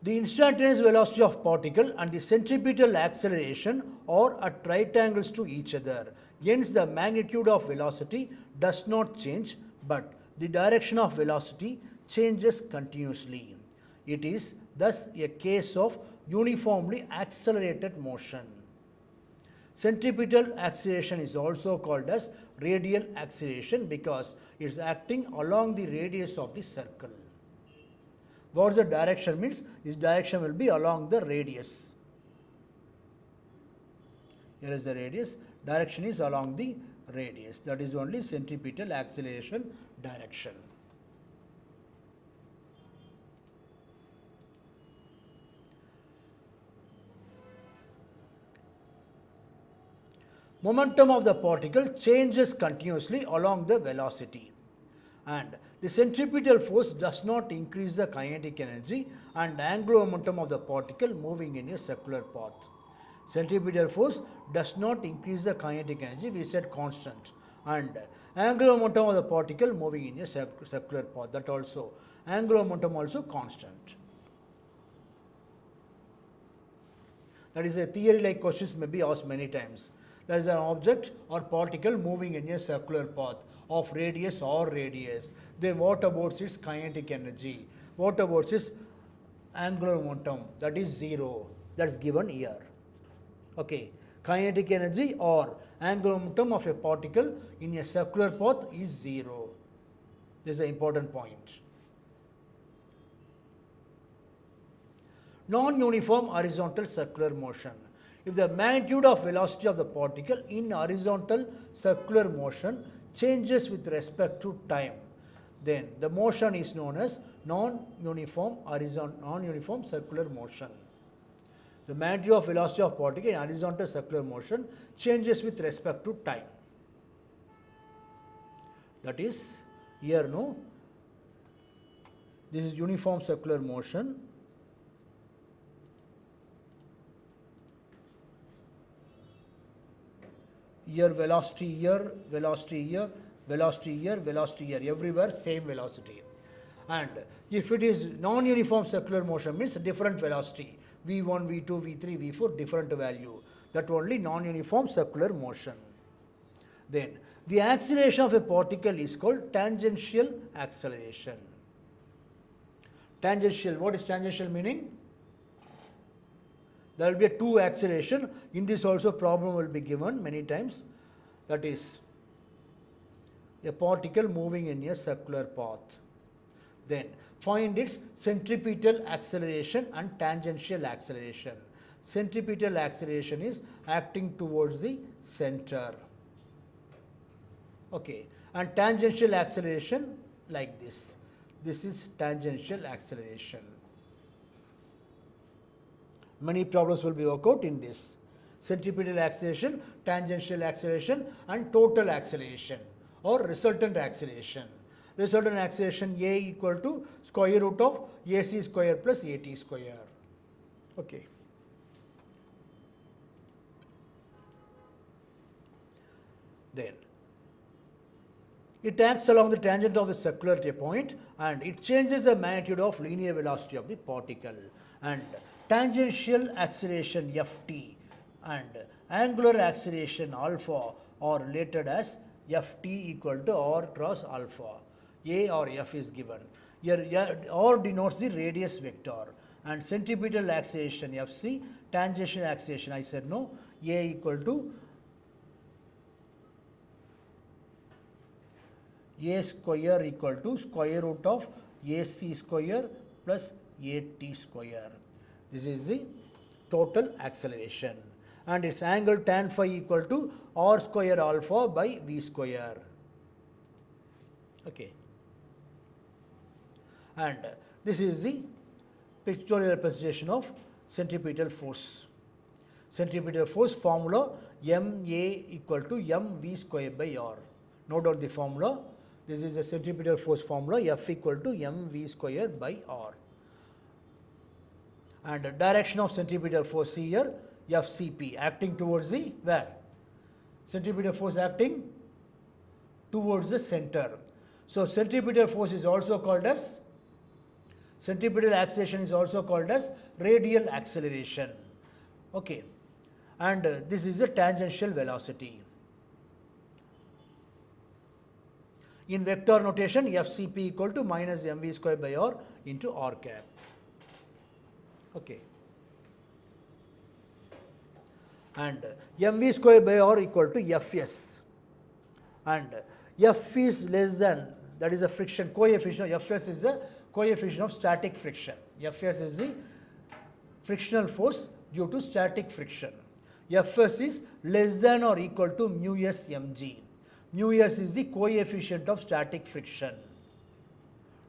The instantaneous velocity of particle and the centripetal acceleration are at right angles to each other. Hence, the magnitude of velocity does not change, but the direction of velocity changes continuously. It is thus a case of uniformly accelerated motion. Centripetal acceleration is also called as radial acceleration because it is acting along the radius of the circle. What the direction means? This direction will be along the radius. Here is the radius. Direction is along the radius. That is only centripetal acceleration direction. Momentum of the particle changes continuously along the velocity. And the centripetal force does not increase the kinetic energy and angular momentum of the particle moving in a circular path. Centripetal force does not increase the kinetic energy, we said constant, and angular momentum of the particle moving in a circular path, that also angular momentum also constant. That is a theory like questions may be asked many times. There is an object or particle moving in a circular path of radius or radius. Then what about its kinetic energy? What about its angular momentum? That is 0. That is given here. Okay. Kinetic energy or angular momentum of a particle in a circular path is 0. This is an important point. Non-uniform horizontal circular motion. If the magnitude of velocity of the particle in horizontal circular motion changes with respect to time, then the motion is known as non-uniform circular motion. The magnitude of velocity of particle in horizontal circular motion changes with respect to time. That is here, no? This is uniform circular motion. Here velocity here, velocity here, velocity here, velocity here, everywhere same velocity. And if it is non-uniform circular motion means different velocity, V1, V2, V3, V4, different value. That only non-uniform circular motion. Then the acceleration of a particle is called tangential acceleration. Tangential, what is tangential meaning? There will be a two acceleration. In this also problem will be given many times. That is a particle moving in a circular path. Then find its centripetal acceleration and tangential acceleration. Centripetal acceleration is acting towards the center. Okay. And tangential acceleration like this. This is tangential acceleration. Many problems will be worked out in this. Centripetal acceleration, tangential acceleration and total acceleration or resultant acceleration. Resultant acceleration A equal to square root of AC square plus AT square. Okay. Then it acts along the tangent of the circular point and it changes the magnitude of linear velocity of the particle. And tangential acceleration Ft and angular acceleration alpha are related as Ft equal to r cross alpha. A or F is given. Here R denotes the radius vector, and centripetal acceleration Fc, tangential acceleration I said no, A equal to A square equal to square root of AC square plus AT square. This is the total acceleration, and its angle tan phi equal to R square alpha by V square. Okay. And this is the pictorial representation of centripetal force. Centripetal force formula Ma equal to mv square by R. Note down the formula. This is the centripetal force formula, F equal to mv square by R. And the direction of centripetal force here, FCP, acting towards the where? Centripetal force acting towards the center. So centripetal force is also called as, centripetal acceleration is also called as radial acceleration. Okay. And this is the tangential velocity. In vector notation, FCP equal to minus mv square by R into R cap. Okay. And mv square by R equal to Fs. And F is less than, that is the friction coefficient, Fs is the coefficient of static friction. Fs is the frictional force due to static friction. Fs is less than or equal to mu s mg. Mu s is the coefficient of static friction.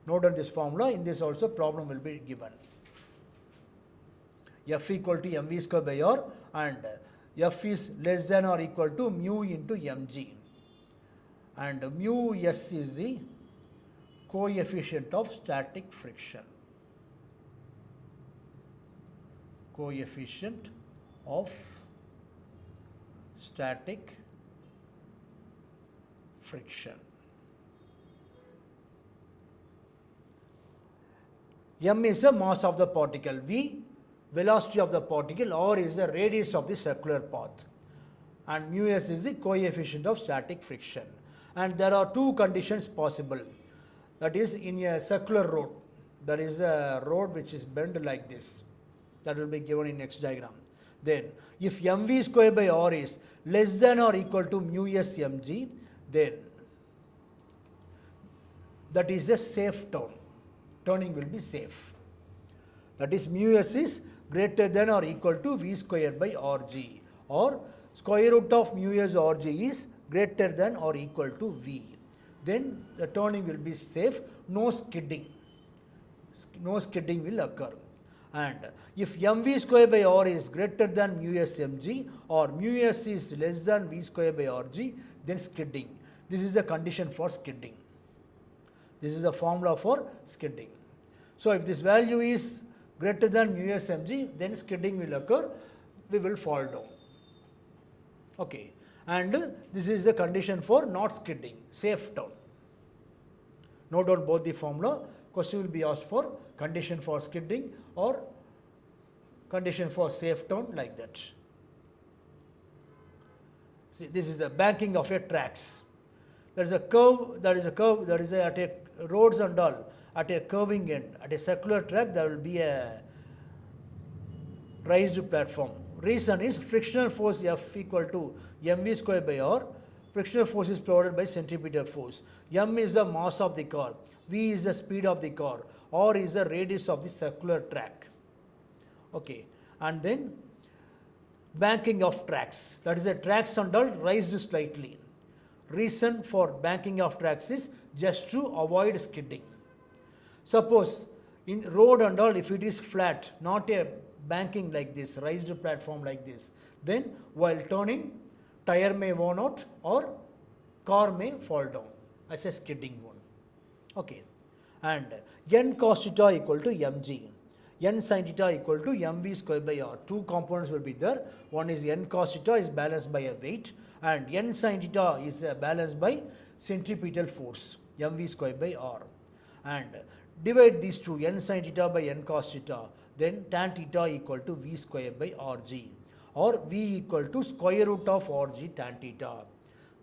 Note on this formula, in this also problem will be given. F equal to mv square by R, and F is less than or equal to mu into mg. And mu s is the coefficient of static friction. Coefficient of static friction. M is the mass of the particle, V velocity of the particle, R is the radius of the circular path, and mu s is the coefficient of static friction. And there are two conditions possible. That is, in a circular road, there is a road which is bent like this. That will be given in next diagram. Then, if mv square by R is less than or equal to mu s mg, then that is a safe turn. Turning will be safe. That is, mu s is greater than or equal to v square by rg, or square root of mu s rg is greater than or equal to v. Then the turning will be safe, no skidding. No skidding will occur. And if mv square by R is greater than mu s mg, or mu s is less than v square by rg, then skidding. This is the condition for skidding. This is the formula for skidding. So if this value is greater than mu s mg, then skidding will occur, we will fall down. Okay. And this is the condition for not skidding, safe turn. Note down both the formula. Question will be asked for condition for skidding or condition for safe turn, like that. See, this is the banking of a tracks. There is a curve, there is at a roads and all, at a curving end, at a circular track, there will be a raised platform. Reason is frictional force F equal to mv square by R. Frictional force is provided by centripetal force. M is the mass of the car, V is the speed of the car, R is the radius of the circular track. Okay. And then banking of tracks, that is the tracks and all raised slightly. Reason for banking of tracks is just to avoid skidding. Suppose in road and all, if it is flat, not a banking like this, raised platform like this, then while turning, tire may worn out or car may fall down as a skidding one. Okay. And n cos theta equal to mg, n sin theta equal to mv square by R. Two components will be there. One is n cos theta is balanced by a weight, and n sin theta is balanced by centripetal force, mv square by R. And divide these two, n sin theta by n cos theta, then tan theta equal to v square by rg, or v equal to square root of rg tan theta.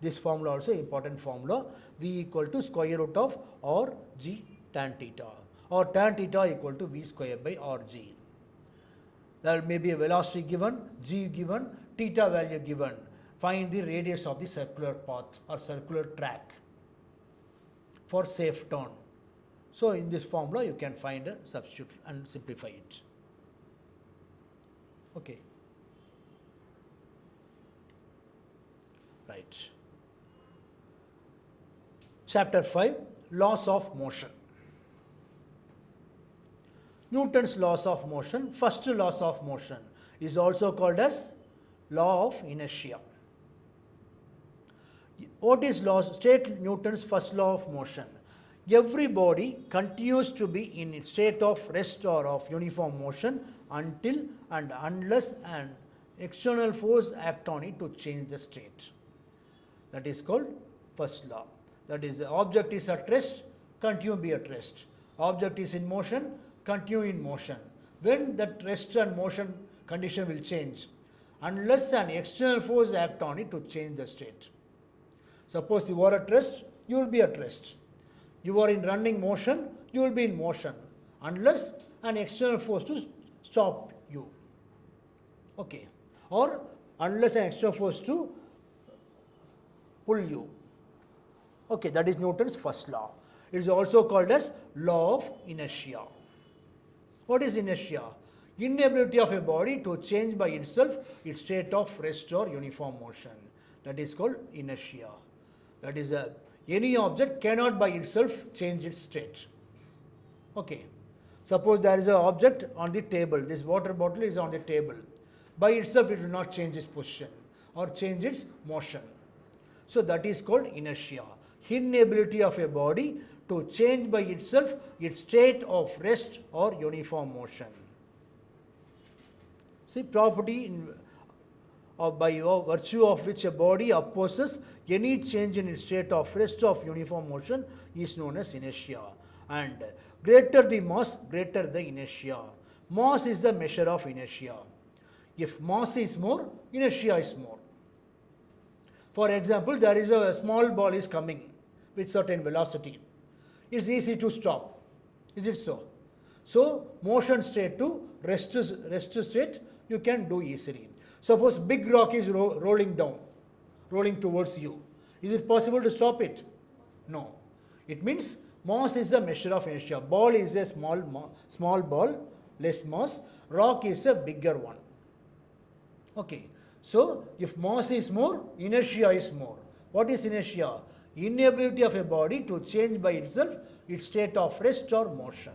This formula also important formula. V equal to square root of RG tan theta, or tan theta equal to V square by RG. There may be a velocity given, G given, theta value given. Find the radius of the circular path or circular track for safe turn. So in this formula you can find a substitute and simplify it. Okay. Right. Chapter 5, Laws of Motion. Newton's laws of motion, first laws of motion is also called as law of inertia. What is law? State Newton's first law of motion. Every body continues to be in a state of rest or of uniform motion until and unless an external force acts on it to change the state. That is called first law. That is, the object is at rest, continue be at rest. Object is in motion, continue in motion. When that rest and motion condition will change, unless an external force acts on it to change the state. Suppose you are at rest, you will be at rest. You are in running motion, you will be in motion, unless an external force to stop you. Okay. Or unless an external force to pull you. Okay, that is Newton's first law. It is also called as law of inertia. What is inertia? Inability of a body to change by itself its state of rest or uniform motion. That is called inertia. That is, any object cannot by itself change its state. Okay. Suppose there is an object on the table. This water bottle is on the table. By itself it will not change its position or change its motion. So that is called inertia. Inability of a body to change by itself its state of rest or uniform motion. See, property by virtue of which a body opposes any change in its state of rest of uniform motion is known as inertia. And greater the mass, greater the inertia. Mass is the measure of inertia. If mass is more, inertia is more. For example, there is a small ball is coming with certain velocity. It's easy to stop. Is it so? So, motion state to rest state you can do easily. Suppose big rock is rolling down, rolling towards you. Is it possible to stop it? No. It means mass is the measure of inertia. Ball is a small ball, less mass. Rock is a bigger one. Okay. So, if mass is more, inertia is more. What is inertia? Inability of a body to change by itself its state of rest or motion.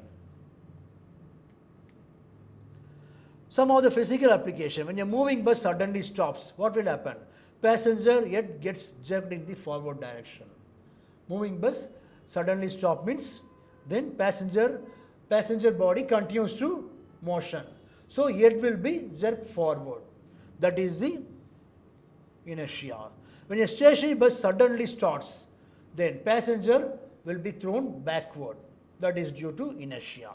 Some of the physical application, when a moving bus suddenly stops, what will happen? Passenger yet gets jerked in the forward direction. Moving bus suddenly stop means then passenger body continues to motion. So, head will be jerked forward. That is the inertia. When a stationary bus suddenly starts, then passenger will be thrown backward. That is due to inertia.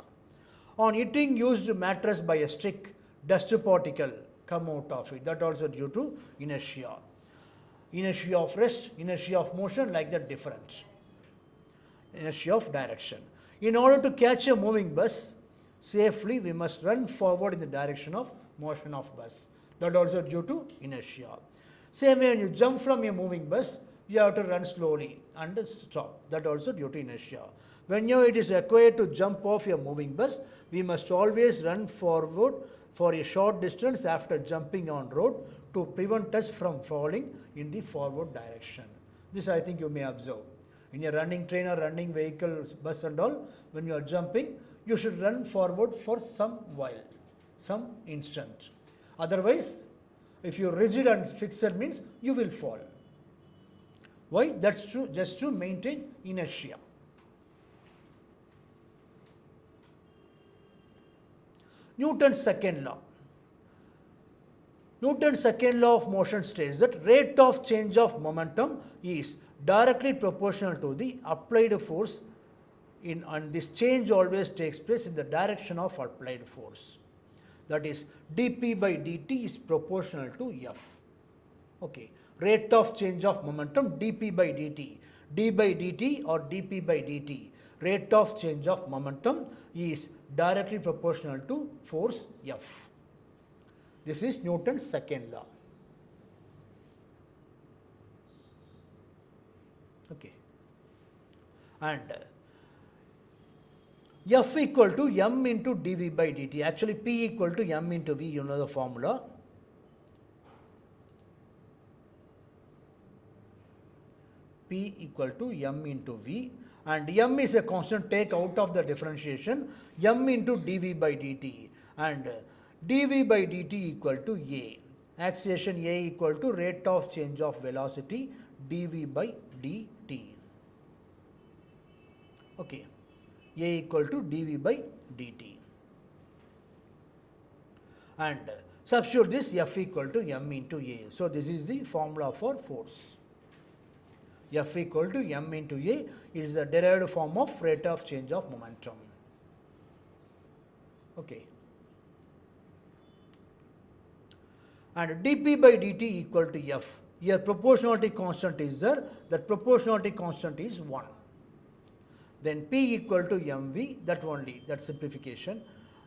On hitting used mattress by a stick, dust particle come out of it. That also due to inertia. Inertia of rest, inertia of motion, like that different. Inertia of direction. In order to catch a moving bus safely, we must run forward in the direction of motion of bus. That also due to inertia. Same way, when you jump from a moving bus, you have to run slowly and stop. That also due to inertia. Whenever it is required to jump off a moving bus, we must always run forward for a short distance after jumping on road to prevent us from falling in the forward direction. This I think you may observe. In a running train or running vehicle, bus and all, when you are jumping, you should run forward for some while, some instant. Otherwise, if you are rigid and fixed means you will fall. Why? That's true, just to maintain inertia. Newton's second law. Newton's second law of motion states that rate of change of momentum is directly proportional to the applied force and this change always takes place in the direction of applied force. That is, dp by dt is proportional to f. Okay, rate of change of momentum dp by dt. D by dt or dp by dt. Rate of change of momentum is directly proportional to force F. This is Newton's second law. Okay. And F equal to m into dv by dt. Actually, P equal to m into v, you know the formula. P equal to m into v, and m is a constant, take out of the differentiation, m into dv by dt, and dv by dt equal to a. Acceleration a equal to rate of change of velocity dv by dt. Okay, a equal to dv by dt. And substitute this F equal to m into a. So this is the formula for force. F equal to m into a is the derived form of rate of change of momentum. Okay. And dp by dt equal to F. Here proportionality constant is there, that proportionality constant is 1. Then P equal to mv, that only, that simplification.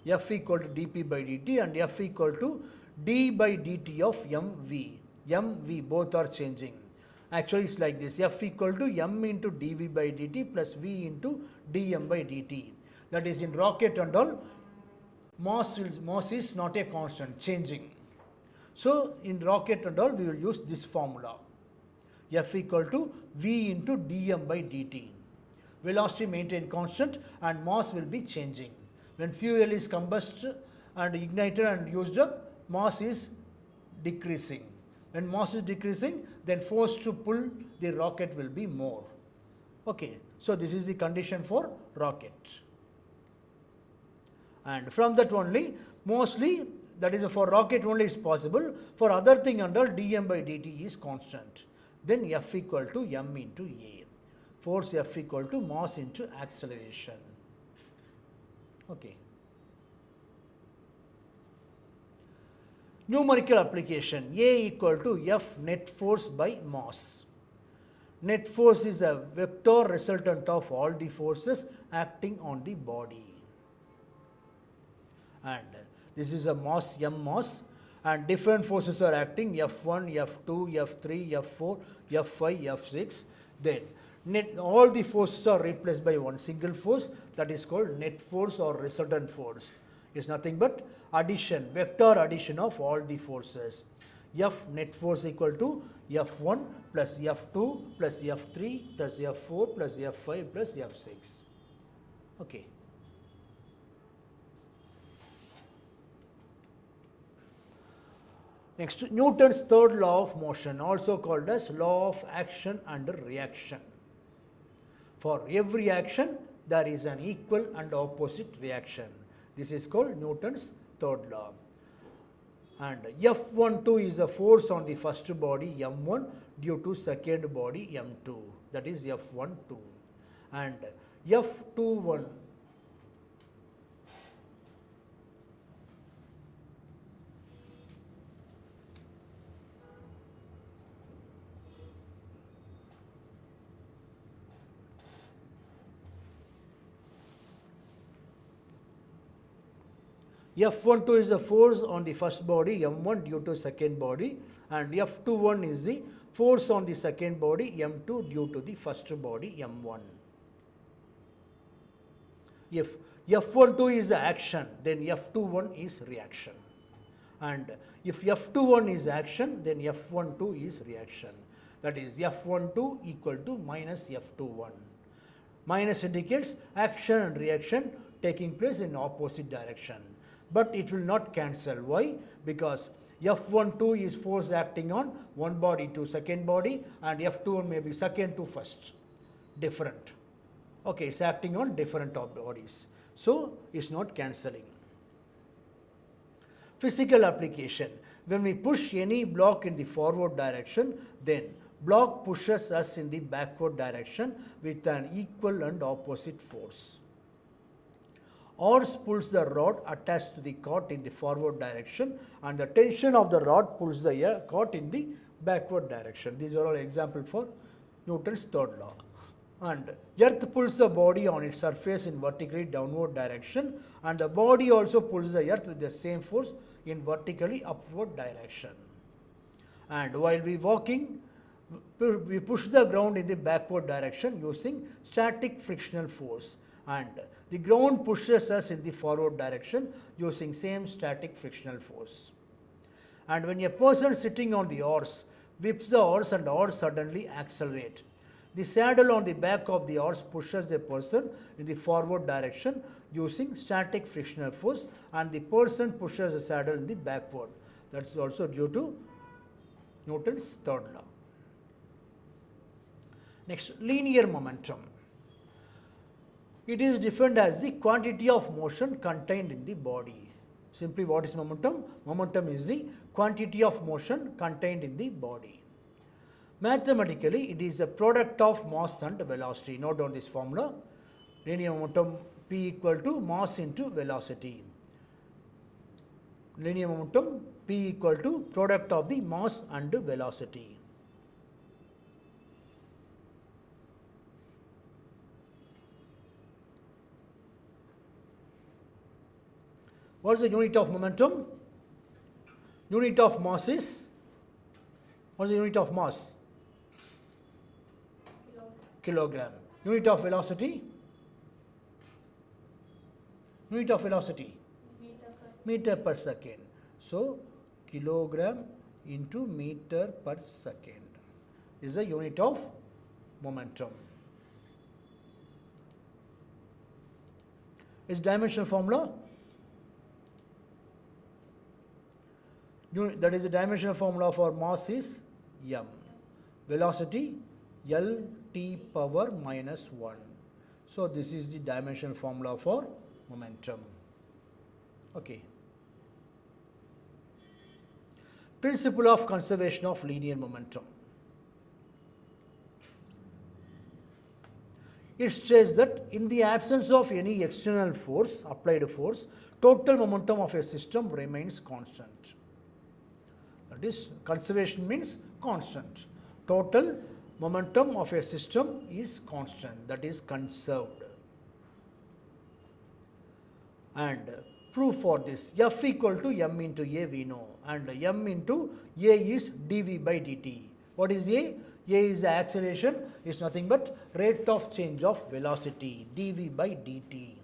F equal to dp by dt and F equal to d by dt of mv. mv, both are changing. Actually, it's like this, F equal to m into dv by dt plus v into dm by dt. That is, in rocket and all, mass is not a constant, changing. So, in rocket and all, we will use this formula. F equal to v into dm by dt. Velocity maintained constant and mass will be changing. When fuel is combusted and ignited and used up, mass is decreasing. When mass is decreasing, then force to pull the rocket will be more. Okay, so this is the condition for rocket. And from that only, mostly, that is for rocket only is possible. For other thing and all, dm by dt is constant. Then F equal to m into a. Force F equal to mass into acceleration. Okay. Numerical application, A equal to F net force by mass. Net force is a vector resultant of all the forces acting on the body. And this is a mass, m mass, and different forces are acting, F1, F2, F3, F4, F5, F6. Then all the forces are replaced by one single force, that is called net force or resultant force. Is nothing but addition, vector addition of all the forces. F net force equal to F1 plus F2 plus F3 plus F4 plus F5 plus F6. Okay. Next, Newton's third law of motion, also called as law of action and reaction. For every action, there is an equal and opposite reaction. This is called Newton's third law. And F12 is a force on the first body M1 due to second body M2. That is F12. And F21 F12 is the force on the first body M1 due to second body, and F21 is the force on the second body M2 due to the first body M1. If F12 is action, then F21 is reaction. And if F21 is action, then F12 is reaction. That is F12 equal to minus F21. Minus indicates action and reaction taking place in opposite direction. But it will not cancel. Why? Because F12 is force acting on one body to second body, and F21 may be second to first. Different. Okay, it's acting on different bodies. So, it's not cancelling. Physical application. When we push any block in the forward direction, then block pushes us in the backward direction with an equal and opposite force. Horse pulls the rod attached to the cart in the forward direction, and the tension of the rod pulls the cart in the backward direction. These are all examples for Newton's third law. And earth pulls the body on its surface in vertically downward direction, and the body also pulls the earth with the same force in vertically upward direction. And while we walking, we push the ground in the backward direction using static frictional force, and the ground pushes us in the forward direction using same static frictional force. And when a person sitting on the horse whips the horse and the horse suddenly accelerate, the saddle on the back of the horse pushes a person in the forward direction using static frictional force, and the person pushes the saddle in the backward. That is also due to Newton's third law. Next, linear momentum. It is defined as the quantity of motion contained in the body. Simply, what is momentum? Momentum is the quantity of motion contained in the body. Mathematically, it is the product of mass and velocity. Note down this formula. Linear momentum P equal to mass into velocity. Linear momentum P equal to product of the mass and velocity. What is the unit of momentum? Unit of mass is, what is the unit of mass? Kilogram. Unit of velocity? Unit of velocity? Meter per second. So, kilogram into meter per second is the unit of momentum. Its dimensional formula? That is the dimensional formula for mass is m. Velocity L t power minus 1. So, this is the dimensional formula for momentum. Okay. Principle of conservation of linear momentum. It states that in the absence of any external force, applied force, total momentum of a system remains constant. That is, conservation means constant. Total momentum of a system is constant, that is conserved. And proof for this, F equal to m into a we know, and m into a is dv by dt. What is a? A is the acceleration, is nothing but rate of change of velocity, dv by dt.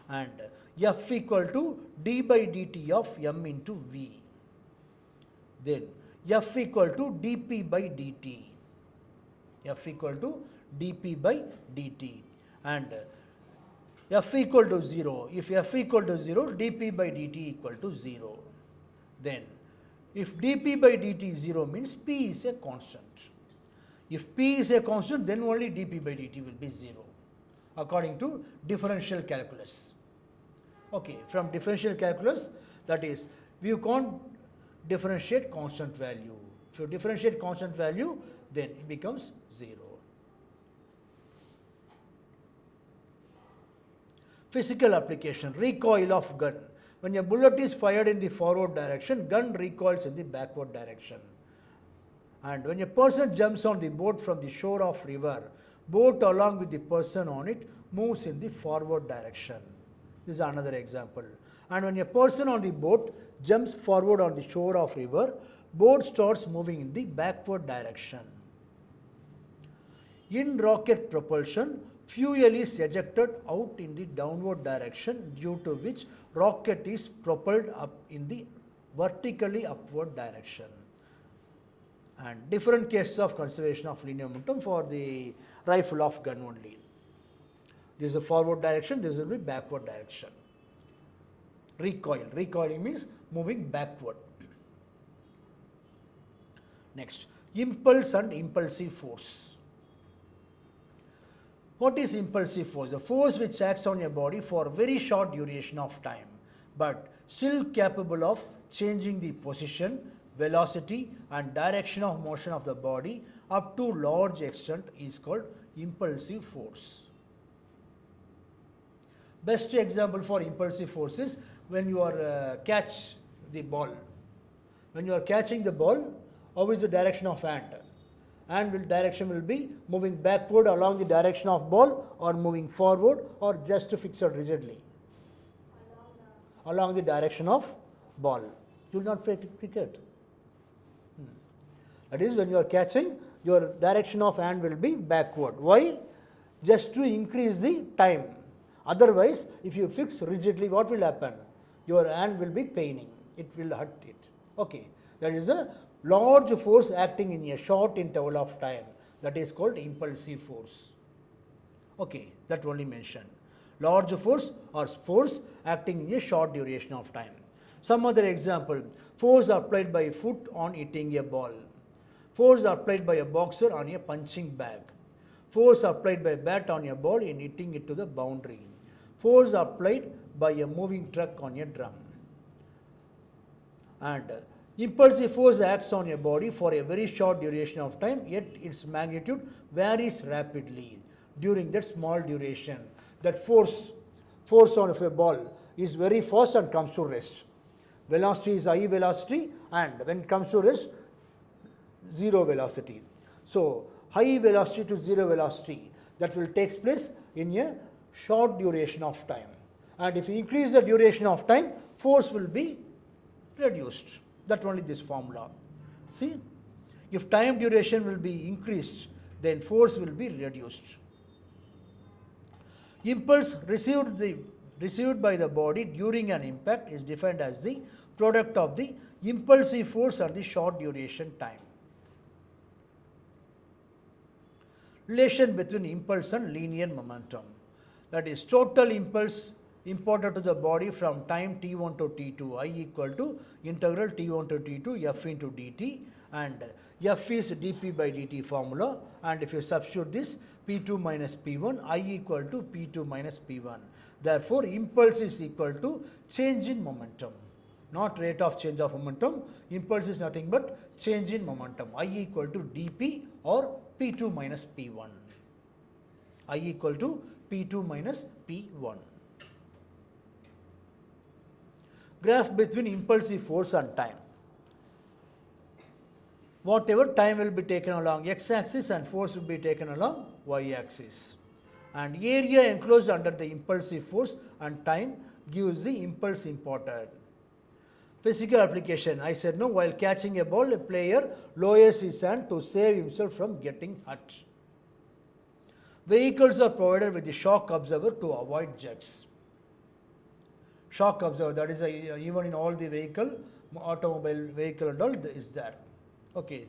And F equal to d by dt of m into v. Then F equal to dp by dt. F equal to dp by dt. And F equal to 0. If F equal to 0, dp by dt equal to 0. Then, if dp by dt is 0 means p is a constant. If p is a constant, then only dp by dt will be 0, according to differential calculus. Okay, from differential calculus, that is, we can't differentiate constant value. If you differentiate constant value, then it becomes 0. Physical application, recoil of gun. When a bullet is fired in the forward direction, gun recoils in the backward direction. And when a person jumps on the boat from the shore of river, boat along with the person on it moves in the forward direction. This is another example. And when a person on the boat jumps forward on the shore of river, boat starts moving in the backward direction. In rocket propulsion, fuel is ejected out in the downward direction, due to which rocket is propelled up in the vertically upward direction. And different cases of conservation of linear momentum for the rifle of gun only. This is a forward direction, this will be backward direction. Recoil. Recoiling means moving backward. Next, impulse and impulsive force. What is impulsive force? The force which acts on your body for a very short duration of time, but still capable of changing the position, velocity and direction of motion of the body up to large extent is called impulsive force. Best example for impulsive force is when you are catch the ball. When you are catching the ball, how is the direction of hand? Direction will be moving backward along the direction of ball, or moving forward, or just fixed rigidly along the direction of ball. You will not play cricket. That is, when you are catching, your direction of hand will be backward. Why? Just to increase the time. Otherwise, if you fix rigidly, what will happen? Your hand will be paining. It will hurt it. Okay. That is a large force acting in a short interval of time. That is called impulsive force. Okay. That only mentioned. Large force or force acting in a short duration of time. Some other example. Force applied by foot on hitting a ball. Force applied by a boxer on a punching bag. Force applied by bat on a ball in hitting it to the boundary. Force applied by a moving truck on a drum. And impulsive force acts on a body for a very short duration of time, yet its magnitude varies rapidly during that small duration. That force on a ball is very fast and comes to rest. Velocity is high velocity, and when it comes to rest, zero velocity. So, high velocity to zero velocity, that will take place in a short duration of time. And if you increase the duration of time, force will be reduced. That only this formula. See, if time duration will be increased, then force will be reduced. Impulse received by the body during an impact is defined as the product of the impulsive force and the short duration time. Relation between impulse and linear momentum. That is, total impulse imparted to the body from time t1 to t2, I equal to integral t1 to t2 f into dt, and f is dp by dt formula, and if you substitute this p2 minus p1, I equal to p2 minus p1. Therefore, impulse is equal to change in momentum, not rate of change of momentum. Impulse is nothing but change in momentum. I equal to dp or p2 minus p1. I equal to p2 minus p1. Graph between impulsive force and time. Whatever time will be taken along x-axis and force will be taken along y-axis. And area enclosed under the impulsive force and time gives the impulse imparted. Physical application. I said no, while catching a ball, a player lowers his hand to save himself from getting hurt. Vehicles are provided with the shock absorber to avoid jets. Shock absorber, that is even in all the vehicle, automobile vehicle and all is there. Okay.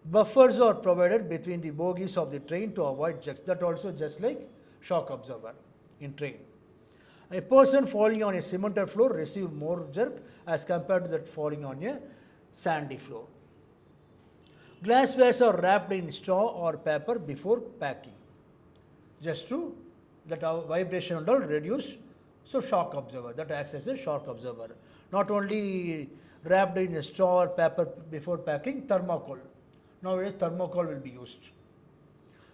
Buffers are provided between the bogies of the train to avoid jerks. That also just like shock absorber in train. A person falling on a cemented floor receives more jerk as compared to that falling on a sandy floor. Glasswares are wrapped in straw or paper before packing, just to that vibration and all reduced. So, shock absorber, that acts as a shock absorber. Not only wrapped in a straw or paper before packing, thermocol. Nowadays, thermocol will be used.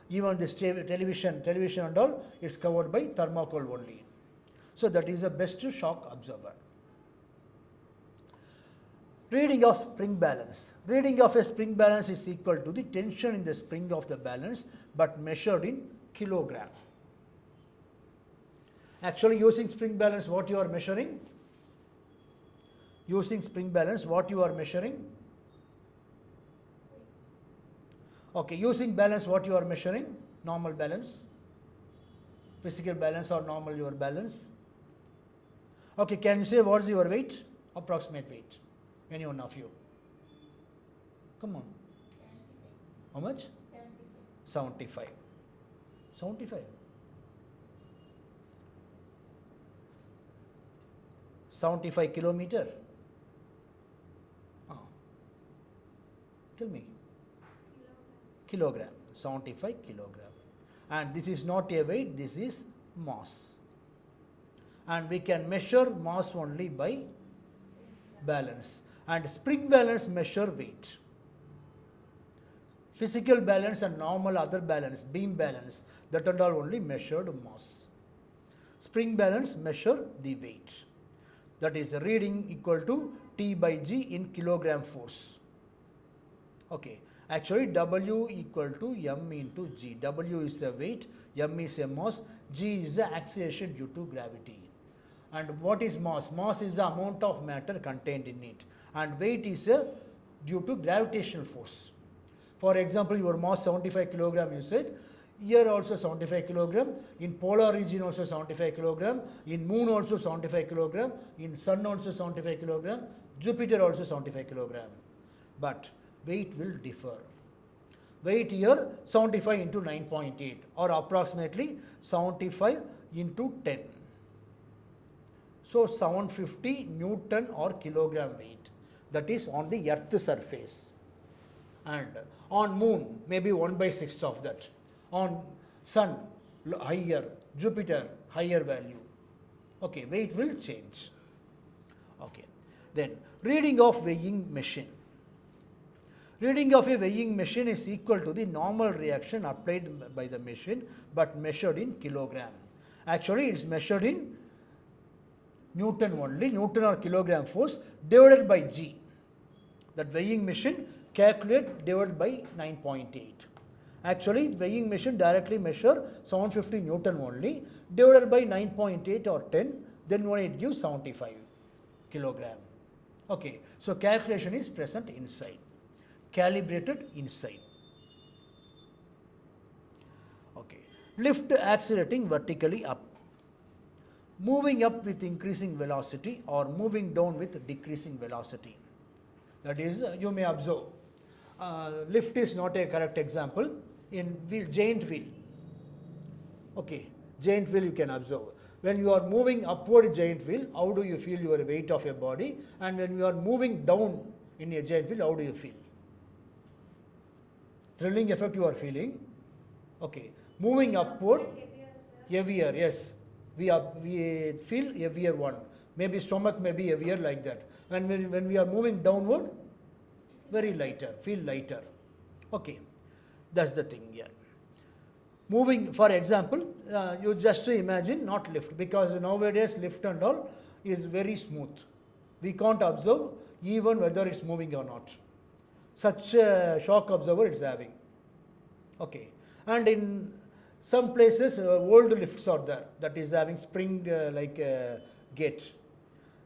Even this television and all, it's covered by thermocol only. So, that is the best shock absorber. Reading of spring balance. Reading of a spring balance is equal to the tension in the spring of the balance, but measured in kilogram. Actually, using spring balance, what you are measuring? Using spring balance, what you are measuring? Okay, using balance, what you are measuring? Normal balance, physical balance or normal your balance. Okay, can you say what is your weight? Approximate weight. Any one of you. Come on. How much? 75. 75. 75 kilometer. Tell me. Kilogram. 75 kilogram. And this is not a weight, this is mass. And we can measure mass only by balance. And spring balance measure weight. Physical balance and normal other balance, beam balance, that and all only measured mass. Spring balance measure the weight. That is reading equal to T by G in kilogram force. Okay. Actually, W equal to M into G. W is a weight, M is a mass, G is the acceleration due to gravity. And what is mass? Mass is the amount of matter contained in it. And weight is due to gravitational force. For example, your mass 75 kilogram, you said. Here also 75 kilogram. In polar region also 75 kilogram. In moon also 75 kilogram. In sun also 75 kilogram. Jupiter also 75 kilogram. But weight will differ. Weight here 75 into 9.8 or approximately 75 into 10. So 750 Newton or kilogram weight, that is on the earth surface. And on moon maybe 1/6 of that. On sun higher, Jupiter higher value. Okay, weight will change. Okay. Then reading of weighing machine. Reading of a weighing machine is equal to the normal reaction applied by the machine but measured in kilogram. Actually, it is measured in Newton only, Newton or kilogram force divided by G. That weighing machine calculate divided by 9.8. Actually, weighing machine directly measure 750 Newton only divided by 9.8 or 10, then only it gives 75 kilogram. Okay, so calculation is present inside, calibrated inside. Okay, lift accelerating vertically up, moving up with increasing velocity or moving down with decreasing velocity. That is, you may observe, lift is not a correct example. In wheel, giant wheel, okay, giant wheel you can observe. When you are moving upward giant wheel, how do you feel your weight of your body? And when you are moving down in a giant wheel, how do you feel? Thrilling effect you are feeling. Okay, moving upward, heavier, yes. We feel heavier one. Maybe stomach may be heavier like that. And when we are moving downward, very lighter, feel lighter. Okay, that's the thing here. Moving, for example, you just imagine not lift, because nowadays lift and all is very smooth. We can't observe even whether it's moving or not. Such a shock observer it's having. Okay, and in some places old lifts are there, that is having spring like gate.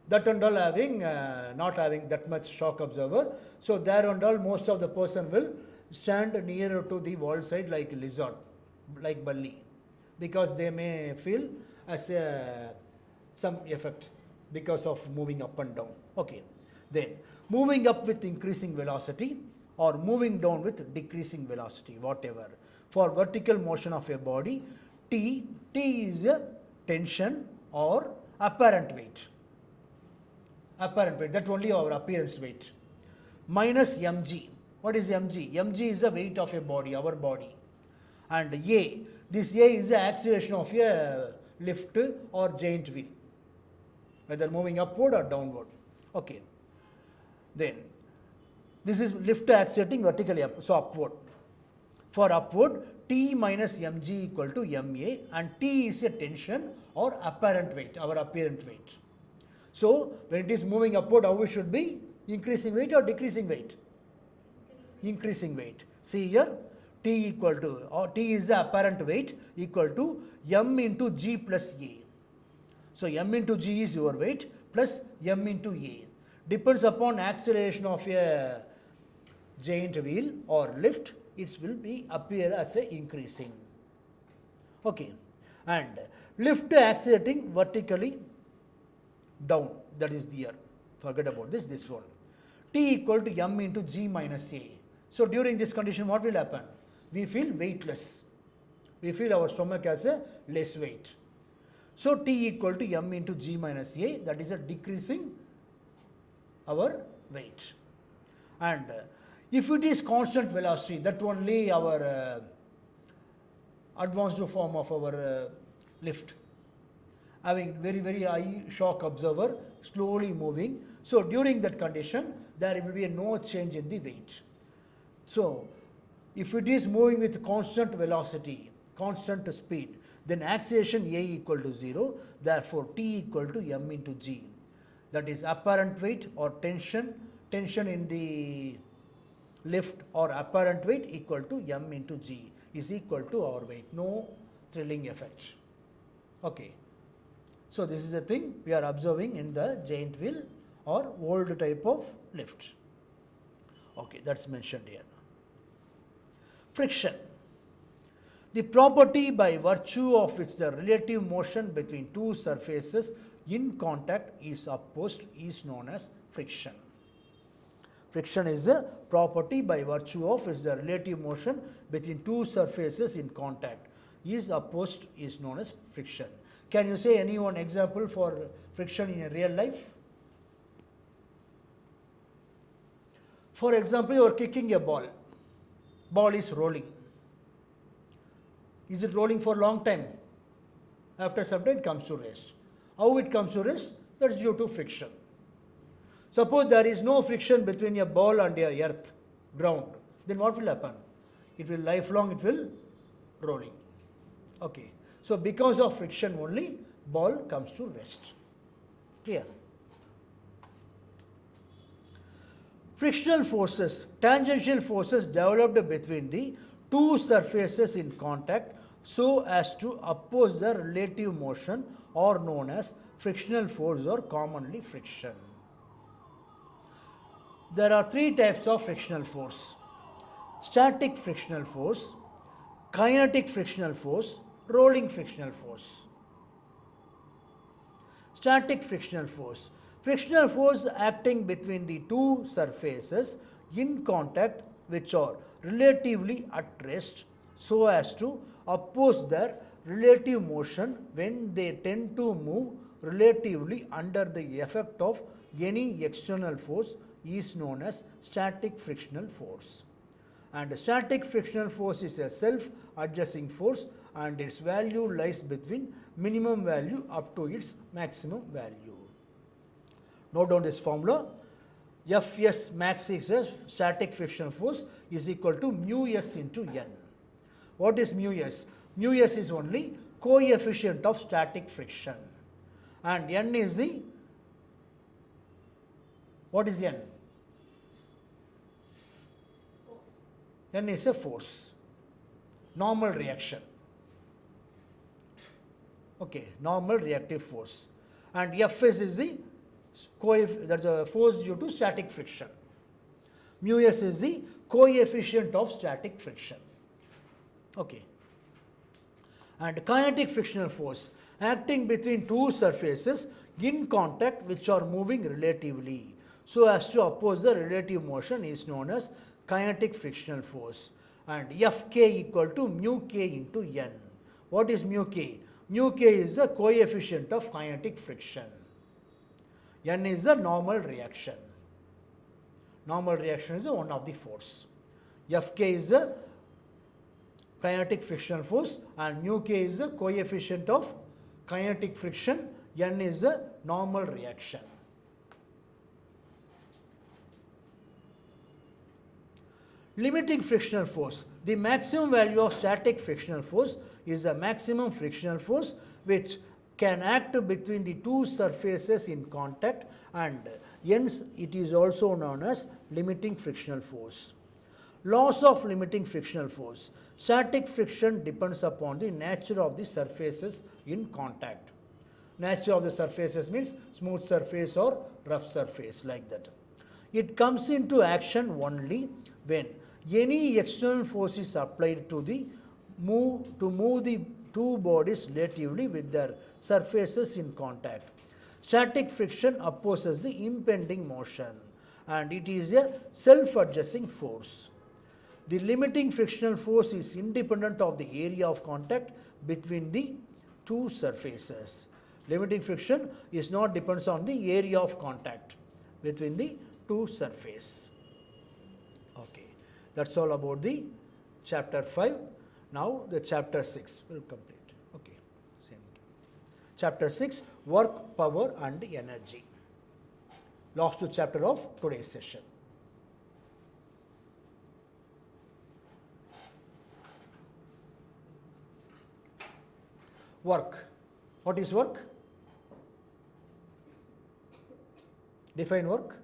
That and all having not having that much shock observer. So there and all most of the person will stand nearer to the wall side like lizard, like bully, because they may feel as some effect because of moving up and down. Okay, then moving up with increasing velocity or moving down with decreasing velocity, whatever. For vertical motion of a body, T is a tension or apparent weight. Apparent weight, that only our appearance weight. Minus mg. What is mg? Mg is the weight of a body, our body. And A, this A is the acceleration of a lift or giant wheel, whether moving upward or downward. Okay. Then, this is lift accelerating vertically up, so upward. For upward, T minus mg equal to ma, and T is a tension or apparent weight, our apparent weight. So, when it is moving upward, how it should be? Increasing weight or decreasing weight? Increasing weight. See here, T equal to, or T is the apparent weight, equal to m into g plus a. So, m into g is your weight plus m into a. Depends upon acceleration of a giant wheel or lift, it will be appear as a increasing. Okay, and lift accelerating vertically down, that is there. Forget about this one. T equal to m into g minus a. So during this condition, what will happen? We feel weightless. We feel our stomach has a less weight. So T equal to m into g minus a, that is a decreasing our weight. And if it is constant velocity, that only our advanced form of our lift, having very high shock observer, slowly moving. So during that condition, there will be no change in the weight. So if it is moving with constant velocity, constant speed, then acceleration A equal to 0, therefore T equal to m into g. That is apparent weight or tension in the lift or apparent weight equal to m into g is equal to our weight. No thrilling effect. Okay. So this is the thing we are observing in the giant wheel or old type of lift. Okay, that's mentioned here. Friction. The property by virtue of which the relative motion between two surfaces in contact is opposed is known as friction. Friction is the property by virtue of which the relative motion between two surfaces in contact is opposed is known as friction. Can you say any one example for friction in a real life? For example, you are kicking a ball. Ball is rolling. Is it rolling for a long time? After some time it comes to rest. How it comes to rest? That is due to friction. Suppose there is no friction between a ball and a earth, ground, then what will happen? It will lifelong, it will rolling. Okay. So because of friction only, ball comes to rest. Clear? Frictional forces, tangential forces developed between the two surfaces in contact so as to oppose the relative motion are known as frictional force or commonly friction. There are three types of frictional force: static frictional force, kinetic frictional force, rolling frictional force. Static frictional force. Frictional force acting between the two surfaces in contact which are relatively at rest so as to oppose their relative motion when they tend to move relatively under the effect of any external force is known as static frictional force. And static frictional force is a self-adjusting force and its value lies between minimum value up to its maximum value. Note down this formula. Fs max is a static frictional force is equal to mu s into n. What is mu s? Mu s is only coefficient of static friction and n is the, what is n? N is a force, normal reaction. Okay, normal reactive force. And Fs is the that's a force due to static friction. Mu s is the coefficient of static friction. Okay. And kinetic frictional force acting between two surfaces in contact which are moving relatively so as to oppose the relative motion is known as kinetic frictional force. And Fk equal to mu k into n. What is mu k? Mu k is the coefficient of kinetic friction. N is the normal reaction. Normal reaction is one of the force. Fk is the kinetic frictional force and mu k is the coefficient of kinetic friction. N is the normal reaction. Limiting frictional force. The maximum value of static frictional force is the maximum frictional force which can act between the two surfaces in contact and hence it is also known as limiting frictional force. Loss of limiting frictional force. Static friction depends upon the nature of the surfaces in contact. Nature of the surfaces means smooth surface or rough surface, like that. It comes into action only when any external force is applied to move the two bodies relatively with their surfaces in contact. Static friction opposes the impending motion and it is a self-adjusting force. The limiting frictional force is independent of the area of contact between the two surfaces. Limiting friction is not depends on the area of contact between the two surfaces. Okay, that's all about the chapter 5. Now the chapter 6 will complete. Okay, same. Chapter 6, work, power and energy. Last chapter of today's session. work. What is work? Define work.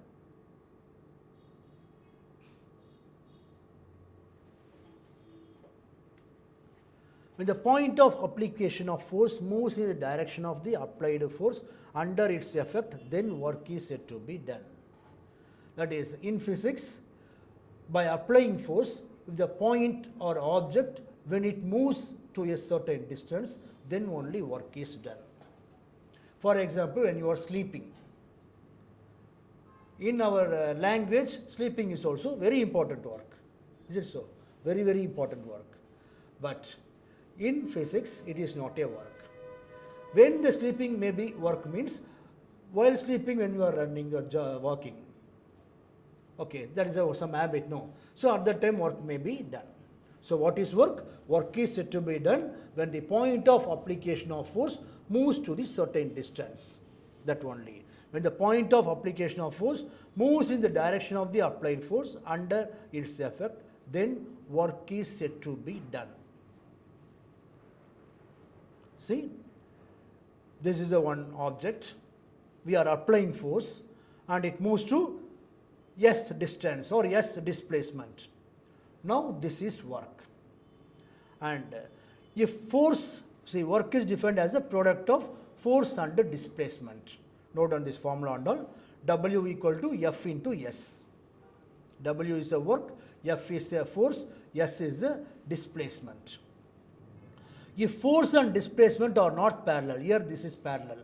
When the point of application of force moves in the direction of the applied force under its effect, then work is said to be done. That is, in physics, by applying force, if the point or object, when it moves to a certain distance, then only work is done. For example, when you are sleeping, in our language, sleeping is also very important work. Is it so? Very, very important work. But in physics, it is not a work. When the sleeping may be work means, while sleeping when you are running or walking. Okay, that is some habit, no. So at that time work may be done. So what is work? Work is said to be done when the point of application of force moves to the certain distance. That only. When the point of application of force moves in the direction of the applied force under its effect, then work is said to be done. See, this is a one object. We are applying force and it moves to S distance or S displacement. Now this is work. And if force, see, work is defined as a product of force and displacement. Note on this formula and all, W equal to F into S. W is a work, F is a force, S is a displacement. If force and displacement are not parallel, here this is parallel.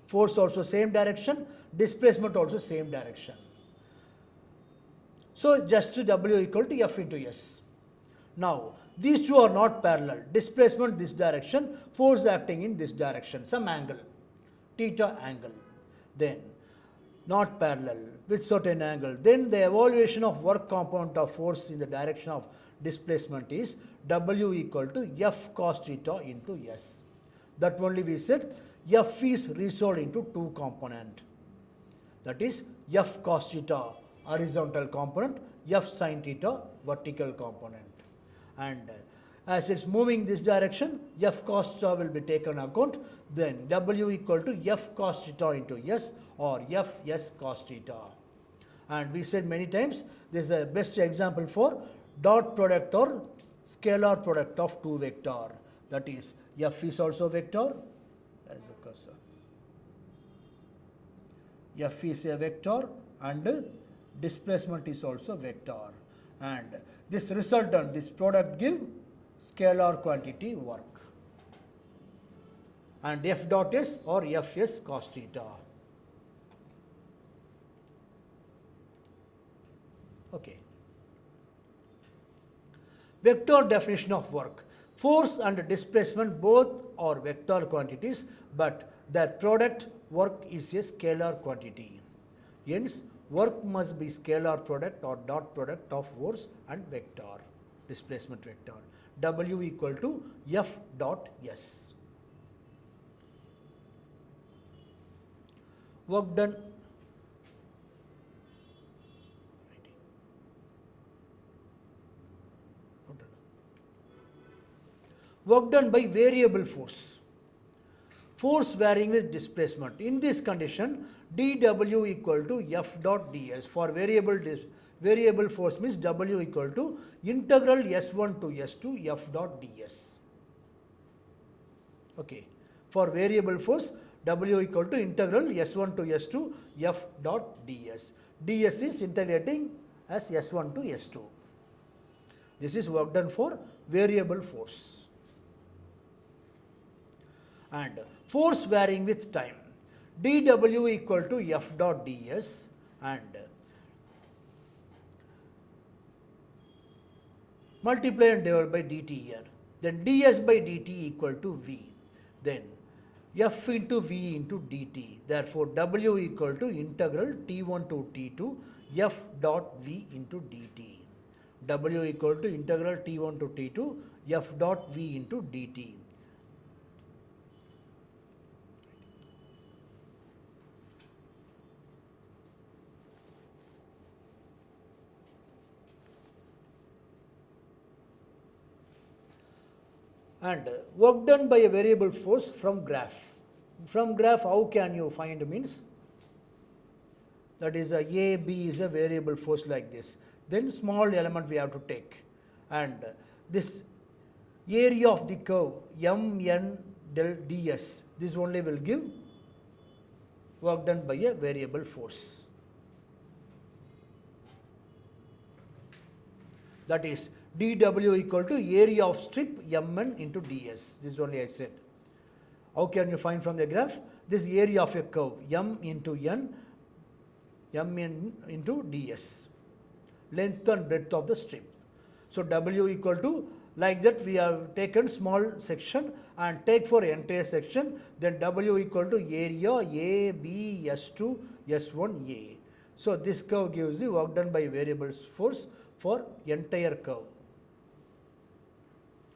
Force also same direction, displacement also same direction. So just W equal to F into S. Now these two are not parallel. Displacement this direction, force acting in this direction, some angle, theta angle. Then not parallel with certain angle. Then the evaluation of work component of force in the direction of displacement is W equal to F cos theta into S. That only we said F is resolved into two component. That is F cos theta horizontal component, F sin theta vertical component. And as it's moving this direction, F cos theta will be taken account. Then W equal to F cos theta into S or F S cos theta. And we said many times, this is the best example for dot product or scalar product of two vector. That is, F is also vector. That is the cursor. F is a vector and displacement is also vector. And this resultant, this product give scalar quantity work. And F dot S or F S cos theta. Okay. Vector definition of work. Force and displacement both are vector quantities, but their product work is a scalar quantity. Hence, work must be scalar product or dot product of force and vector, displacement vector. W equal to F dot S. Work done. Work done by variable force. Force varying with displacement. In this condition, dW equal to F dot ds. For variable force means W equal to integral S1 to S2 F dot ds. Okay. For variable force, W equal to integral S1 to S2 F dot ds. ds is integrating as S1 to S2. This is work done for variable force. And force varying with time. dW equal to F dot ds and multiply and divide by dt here. Then ds by dt equal to V. Then F into V into dt. Therefore, W equal to integral T1 to T2 F dot V into dt. W equal to integral T1 to T2 F dot V into dt. And work done by a variable force from graph. From graph, how can you find means? That is A, B is a variable force like this. Then small element we have to take. And this area of the curve M, N, del ds, this only will give work done by a variable force. That is dW equal to area of strip Mn into ds. This is only I said. How can you find from the graph? This area of a curve M into N, Mn into ds. Length and breadth of the strip. So W equal to, like that we have taken small section and take for entire section, then W equal to area A, B, S2, S1, A. So this curve gives the work done by variable force for entire curve.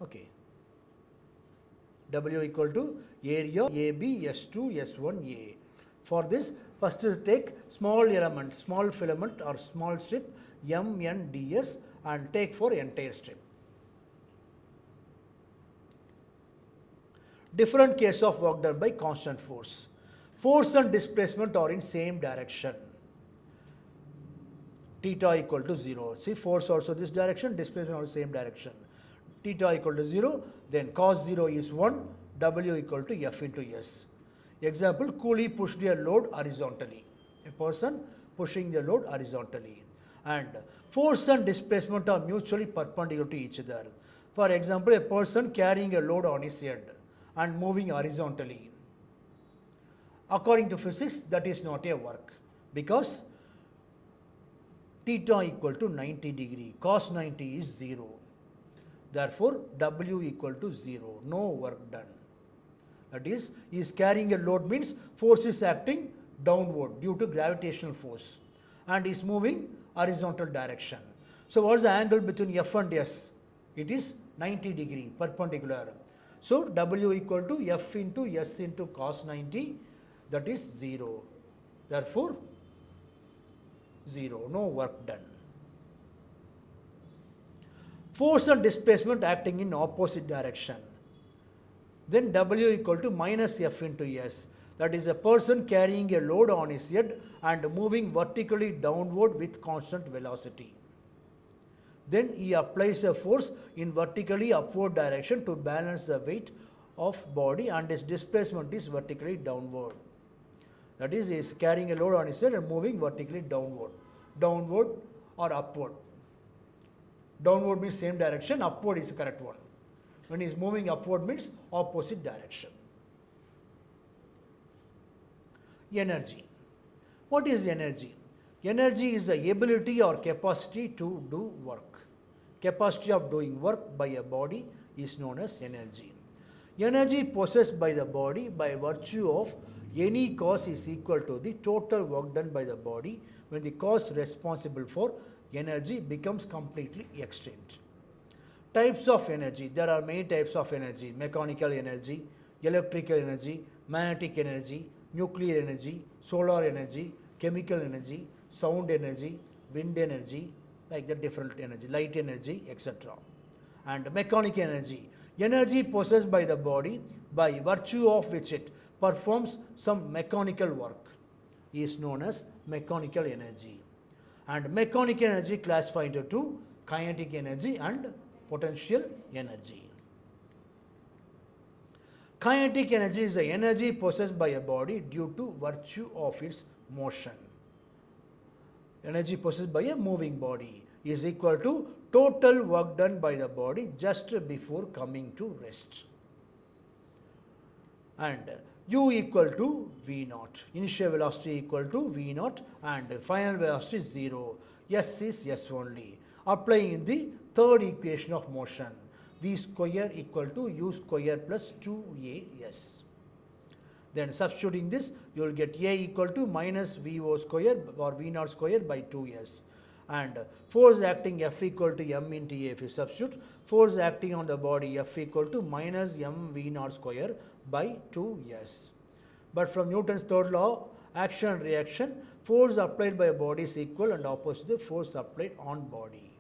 Okay. W equal to area AB, S2, S1, A. For this, first to take small element, small filament or small strip M, N, ds and take for entire strip. Different case of work done by constant force. Force and displacement are in same direction. Theta equal to 0. See, force also this direction, displacement also same direction. Theta equal to 0, then cos 0 is 1, W equal to F into S. Example, coolie pushed a load horizontally. A person pushing the load horizontally. And force and displacement are mutually perpendicular to each other. For example, a person carrying a load on his head and moving horizontally. According to physics, that is not a work because theta equal to 90 degree, cos 90 is 0. Therefore, W equal to 0, no work done. That is, he is carrying a load means force is acting downward due to gravitational force and is moving horizontal direction. So, what is the angle between F and S? It is 90 degree perpendicular. So, W equal to F into S into cos 90, that is 0. Therefore, 0, no work done. Force and displacement acting in opposite direction. Then W equal to minus F into S. That is a person carrying a load on his head and moving vertically downward with constant velocity. Then he applies a force in vertically upward direction to balance the weight of body and his displacement is vertically downward. That is, he is carrying a load on his head and moving vertically downward. Downward or upward. Downward means same direction, upward is the correct one. When he is moving upward means opposite direction. Energy. What is energy? Energy is the ability or capacity to do work. Capacity of doing work by a body is known as energy. Energy possessed by the body by virtue of any cause is equal to the total work done by the body when the cause responsible for energy becomes completely extinct. Types of energy. There are many types of energy. Mechanical energy, electrical energy, magnetic energy, nuclear energy, solar energy, chemical energy, sound energy, wind energy, like the different energy, light energy, etc. And mechanical energy. Energy possessed by the body by virtue of which it performs some mechanical work is known as mechanical energy. And mechanical energy classified into two, kinetic energy and potential energy. Kinetic energy is the energy possessed by a body due to virtue of its motion. Energy possessed by a moving body is equal to total work done by the body just before coming to rest. And U equal to V naught. Initial velocity equal to V naught and final velocity is 0. S is S only. Applying in the third equation of motion. V square equal to U square plus 2AS. Then substituting this, you will get A equal to minus VO square or V naught square by 2S. And force acting F equal to M into A if you substitute. Force acting on the body F equal to minus M V naught square by 2S. But from Newton's third law, action and reaction, force applied by a body is equal and opposite the force applied on body.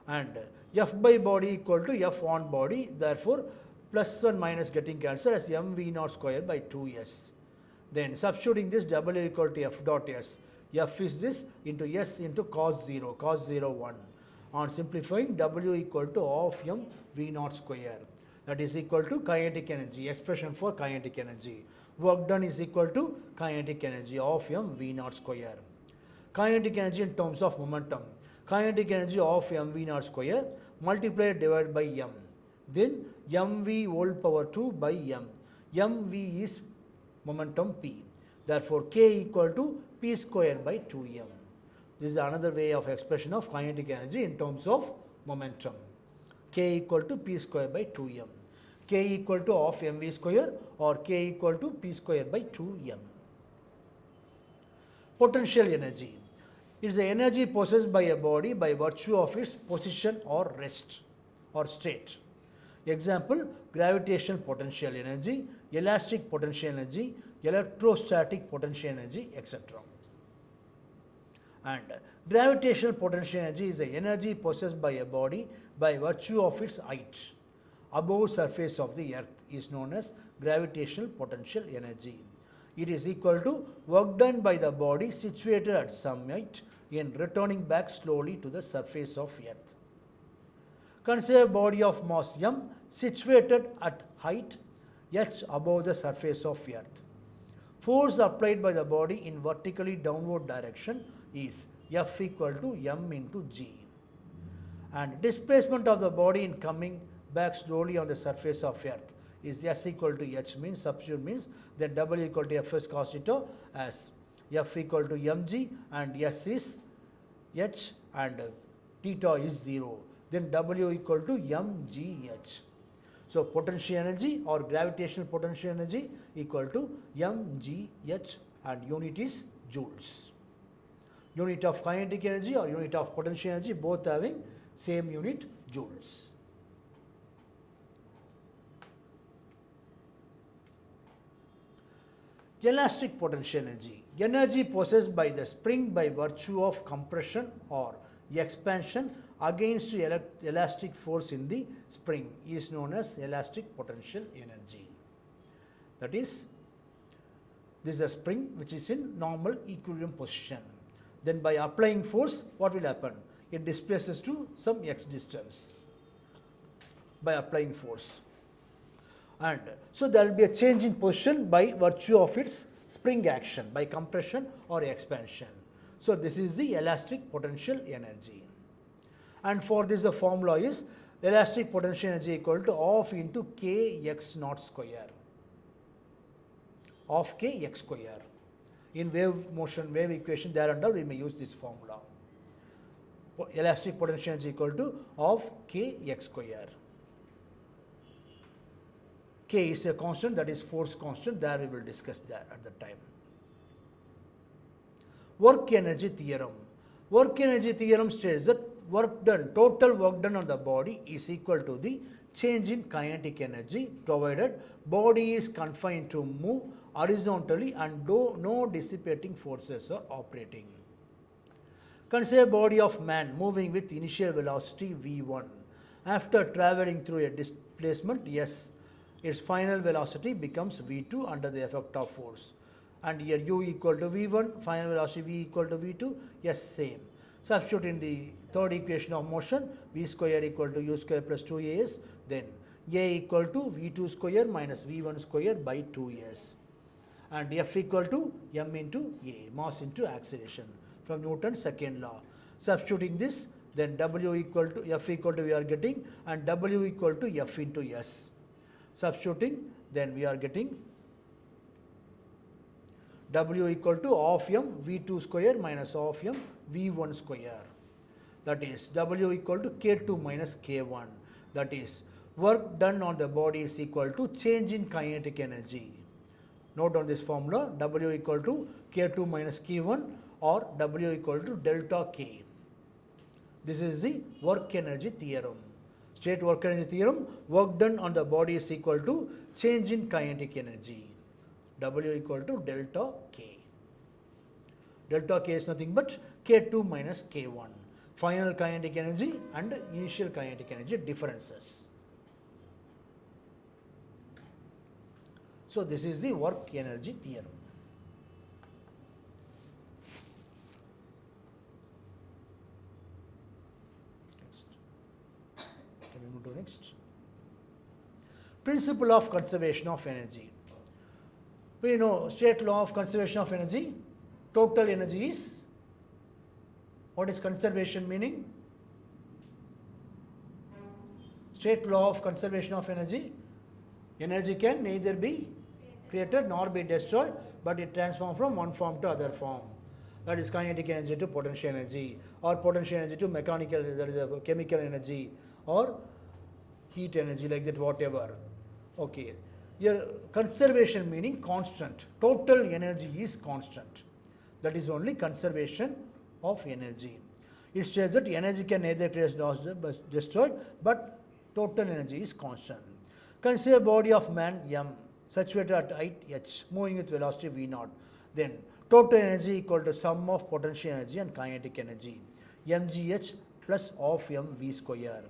and F by body equal to F on body, therefore plus 1 minus getting cancelled as mv naught square by 2s. Then substituting this, W equal to F dot S. F is this into S into cos 0, 1. On simplifying, W equal to half m V naught square. That is equal to kinetic energy, expression for kinetic energy. Work done is equal to kinetic energy of m V naught square. Kinetic energy in terms of momentum. Kinetic energy of m V naught square multiplied divided by m. Then mv whole power 2 by m. mv is momentum p. Therefore, k equal to p square by 2m. This is another way of expression of kinetic energy in terms of momentum. K equal to p square by 2m. K equal to half mv square or k equal to p square by 2m. Potential energy. It is the energy possessed by a body by virtue of its position or rest or state. Example, gravitational potential energy, elastic potential energy, electrostatic potential energy, etc. And gravitational potential energy is the energy possessed by a body by virtue of its height above surface of the earth is known as gravitational potential energy. It is equal to work done by the body situated at some height in returning back slowly to the surface of earth. Consider a body of mass m situated at height h above the surface of earth. Force applied by the body in vertically downward direction is F equal to m into g. And displacement of the body in coming back slowly on the surface of earth is S equal to h means substitute means then W equal to Fs cos theta as F equal to mg and S is h and theta is 0. Then W equal to mgh. So potential energy or gravitational potential energy equal to mgh and unit is joules. Unit of kinetic energy or unit of potential energy both having same unit, joules. Elastic potential energy. Energy possessed by the spring by virtue of compression or expansion against elastic force in the spring is known as elastic potential energy. That is, this is a spring which is in normal equilibrium position. Then by applying force, what will happen? It displaces to some x distance by applying force. And so there will be a change in position by virtue of its spring action by compression or expansion. So this is the elastic potential energy. And for this the formula is elastic potential energy equal to half into kx naught square. Of kx square. In wave motion, wave equation there and all we may use this formula. Elastic potential energy equal to of kx square. K is a constant, that is force constant, there we will discuss that at the time. Work energy theorem. Work energy theorem states that work done, total work done on the body is equal to the change in kinetic energy provided body is confined to move horizontally and no dissipating forces are operating. Consider body of man moving with initial velocity v1. After traveling through a displacement s, its final velocity becomes v2 under the effect of force. And here u equal to v1, final velocity v equal to v2, yes, same. Substitute in the third equation of motion, v square equal to u square plus 2as, then a equal to v2 square minus v1 square by 2s. And F equal to m into a, mass into acceleration from Newton's second law. Substituting this, then W equal to F equal to we are getting and W equal to F into S. Substituting, then we are getting W equal to half m v2 square minus half m v1 square. That is W equal to k2 minus k1. That is work done on the body is equal to change in kinetic energy. Note on this formula, W equal to k2 minus k1 or W equal to delta k. This is the work energy theorem. State work energy theorem, work done on the body is equal to change in kinetic energy. W equal to delta k. Delta k is nothing but k2 minus k1. final kinetic energy and initial kinetic energy differences. So this is the work energy theorem. Next. Can we move to next? Principle of conservation of energy. We know state law of conservation of energy. Total energy is, what is conservation meaning? State law of conservation of energy. Energy can neither be created nor be destroyed, but it transforms from one form to other form. That is kinetic energy to potential energy, or potential energy to mechanical, that is a chemical energy, or heat energy, like that, whatever. Okay. Here conservation meaning constant. Total energy is constant. That is only conservation of energy. It says that energy can neither created nor destroyed, but total energy is constant. Consider a body of man M, situated at height h, moving with velocity v0. Then total energy equal to sum of potential energy and kinetic energy, mgh plus of mv square.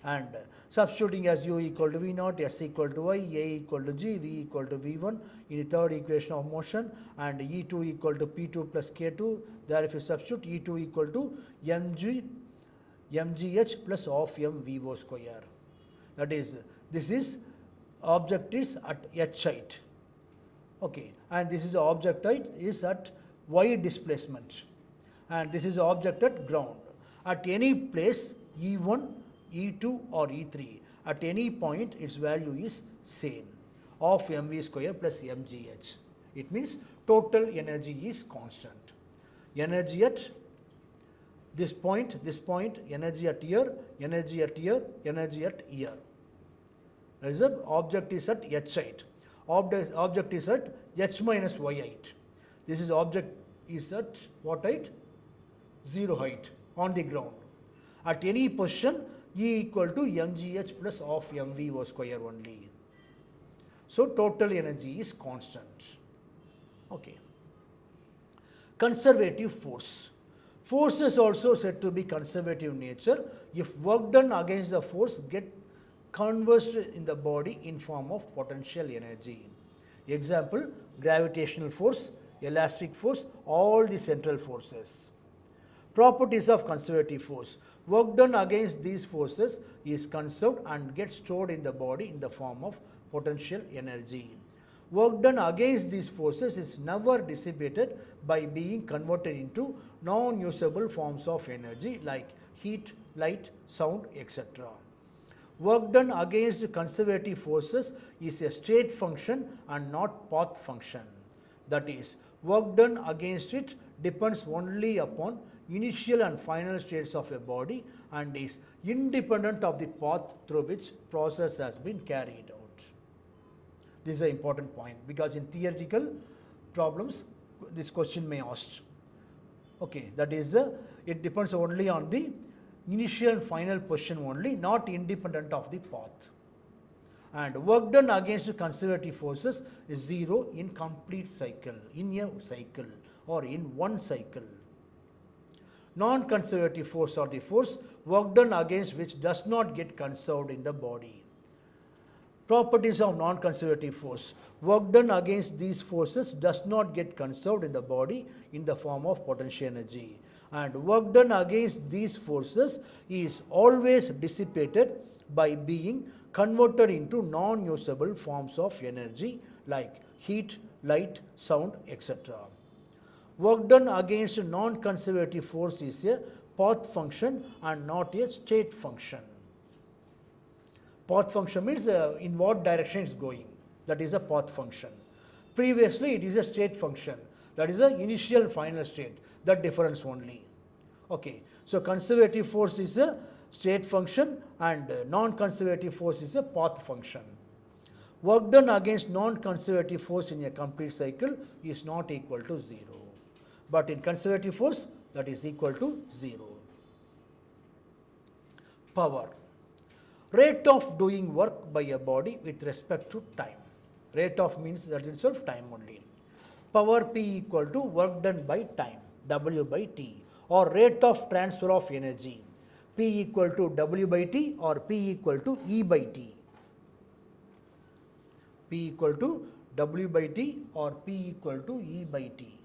And substituting as u equal to v0, s equal to y, a equal to g, v equal to v1 in the third equation of motion, and E2 equal to P2 plus K2. There if you substitute, E2 equal to mgh plus of mvo square. That is, this is object is at h height. Okay, and this is the object height is at y displacement, and this is the object at ground. At any place E1, E2 or E3, at any point its value is same, of mv square plus mgh. It means total energy is constant. Energy at this point, energy at here, energy at here, energy at here. That is, the object is at h height. Object is at h minus y height. This is object is at what height? 0 height on the ground. At any position, E equal to mgh plus of mv square only. So total energy is constant. Okay. Conservative force. Force is also said to be conservative nature if work done against the force get conversed in the body in form of potential energy. Example, gravitational force, elastic force, all the central forces. Properties of conservative force. Work done against these forces is conserved and gets stored in the body in the form of potential energy. Work done against these forces is never dissipated by being converted into non-usable forms of energy like heat, light, sound, etc. Work done against conservative forces is a state function and not path function. That is, work done against it depends only upon initial and final states of a body and is independent of the path through which process has been carried out. This is an important point because in theoretical problems this question may ask. Okay, that is, it depends only on the initial and final position only, not independent of the path. And work done against conservative forces is 0 in complete cycle, in a cycle or in one cycle. Non-conservative force or the force work done against which does not get conserved in the body. Properties of non-conservative force. Work done against these forces does not get conserved in the body in the form of potential energy. And work done against these forces is always dissipated by being converted into non-usable forms of energy like heat, light, sound, etc. Work done against non-conservative force is a path function and not a state function. Path function means in what direction it is going. That is a path function. Previously, it is a state function. That is the initial final state. That difference only. Okay. So conservative force is a state function and non-conservative force is a path function. Work done against non-conservative force in a complete cycle is not equal to 0. But in conservative force, that is equal to 0. Power. Rate of doing work by a body with respect to time. Rate of means that itself time only. Power P equal to work done by time, W by T, or rate of transfer of energy, P equal to W by T or P equal to E by T. P equal to W by T or P equal to E by T.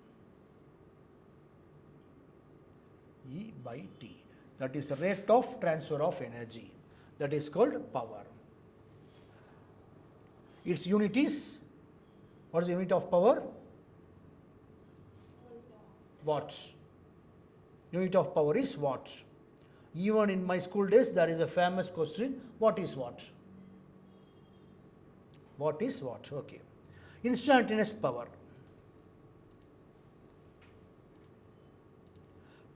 E by T. That is the rate of transfer of energy. That is called power. Its unit is, what is the unit of power? Watts. Unit of power is watts. Even in my school days, there is a famous question, what is watt? What is watt? Okay. Instantaneous power.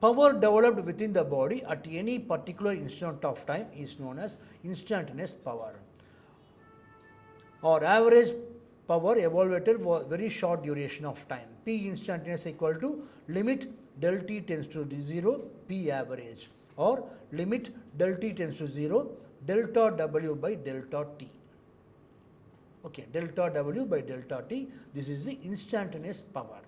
Power developed within the body at any particular instant of time is known as instantaneous power, or average power evaluated for very short duration of time. P instantaneous equal to limit del T tends to 0, P average, or limit del T tends to 0, delta W by delta T. Okay, delta W by delta T, this is the instantaneous power.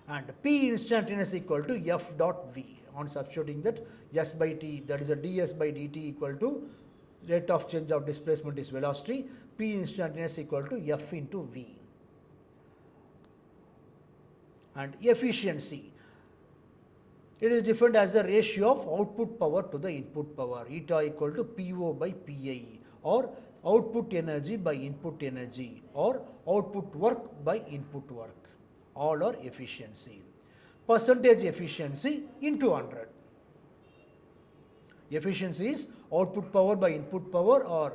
And P instantaneous equal to F dot V. On substituting that, S by T, that is a ds by dt equal to rate of change of displacement is velocity, P instantaneous equal to F into V. And efficiency, it is defined as the ratio of output power to the input power, eta equal to PO by PI, or output energy by input energy, or output work by input work. All are efficiency. Percentage efficiency into 100. Efficiency is output power by input power, or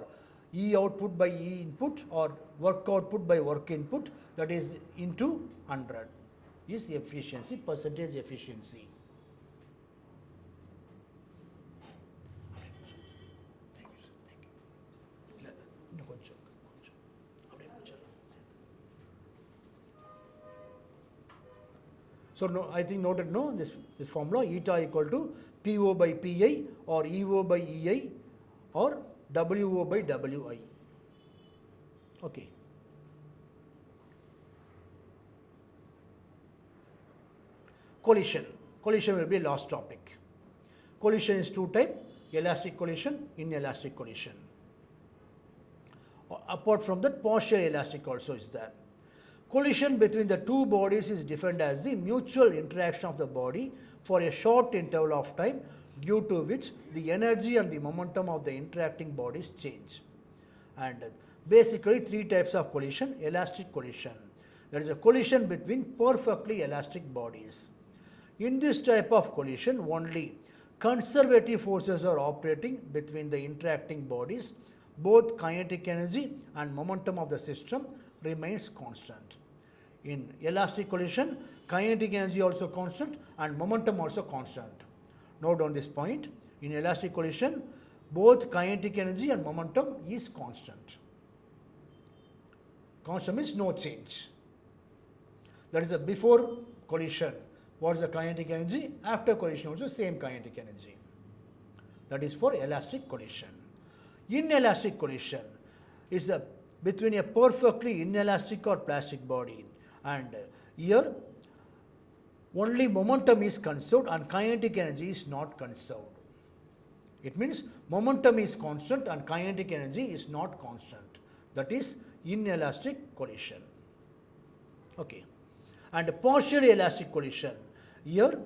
E output by E input, or work output by work input, that is into 100 is efficiency, percentage efficiency. So, no, I think noted, no, this formula eta equal to PO by PI, or EO by EI, or WO by WI. Okay. Collision. Collision will be last topic. Collision is two types, elastic collision, inelastic collision. Apart from that, partial elastic also is there. Collision between the two bodies is defined as the mutual interaction of the body for a short interval of time, due to which the energy and the momentum of the interacting bodies change. And basically three types of collision. Elastic collision, there is a collision between perfectly elastic bodies. In this type of collision, only conservative forces are operating between the interacting bodies. Both kinetic energy and momentum of the system remains constant. In elastic collision, kinetic energy also constant and momentum also constant. Note on this point, in elastic collision, both kinetic energy and momentum is constant. Constant means no change. That is a before collision, what is the kinetic energy? After collision also same kinetic energy. That is for elastic collision. Inelastic collision is between a perfectly inelastic or plastic body, and here only momentum is conserved and kinetic energy is not conserved. It means momentum is constant and kinetic energy is not constant. That is inelastic collision. Okay. And partially elastic collision, here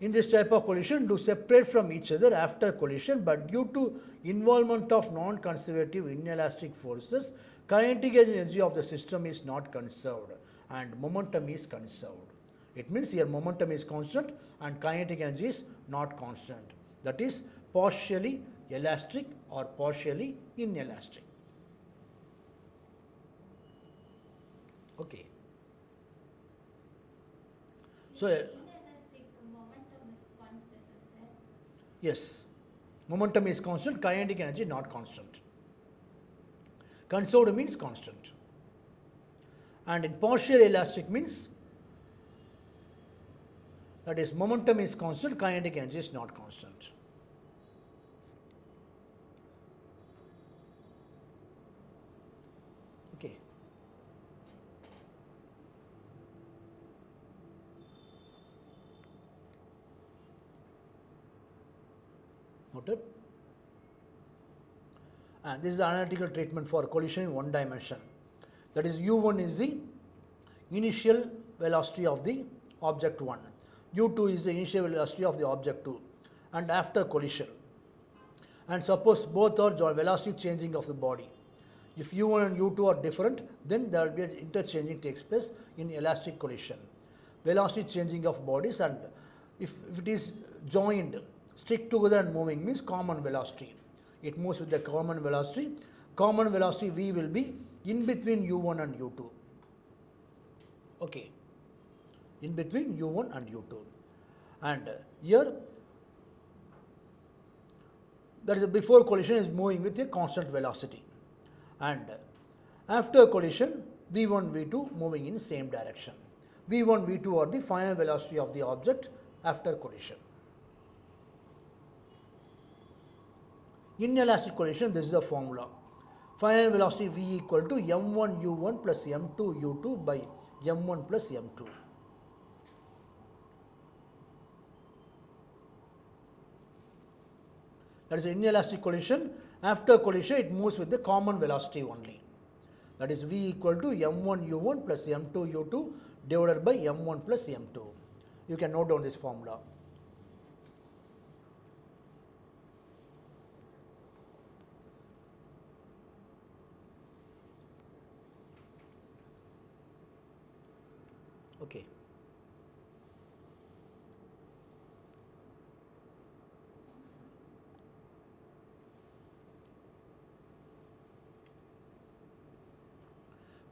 in this type of collision do separate from each other after collision, but due to involvement of non-conservative inelastic forces, kinetic energy of the system is not conserved and momentum is conserved. It means here momentum is constant and kinetic energy is not constant. That is partially elastic or partially inelastic. Okay. So, momentum is constant, is it? yes, momentum is constant, kinetic energy not constant. Conserved means constant. And in partial elastic means, that is momentum is constant, kinetic energy is not constant. Okay. Noted? And this is the analytical treatment for collision in one dimension. That is, u1 is the initial velocity of the object 1, u2 is the initial velocity of the object 2, and after collision. And suppose both are velocity changing of the body. If u1 and u2 are different, then there will be an interchanging takes place in elastic collision. Velocity changing of bodies, and if it is joined, stick together and moving means common velocity. It moves with the common velocity. Common velocity v will be in between u1 and u2. Okay, in between u1 and u2. And here, that is before collision is moving with a constant velocity. And after collision, v1, v2 moving in same direction. v1, v2 are the final velocity of the object after collision. In elastic collision, this is the formula. Final velocity v equal to m1 u1 plus m2 u2 by m1 plus m2. That is inelastic collision. After collision, it moves with the common velocity only. That is v equal to m1 u1 plus m2 u2 divided by m1 plus m2. You can note down this formula. Okay.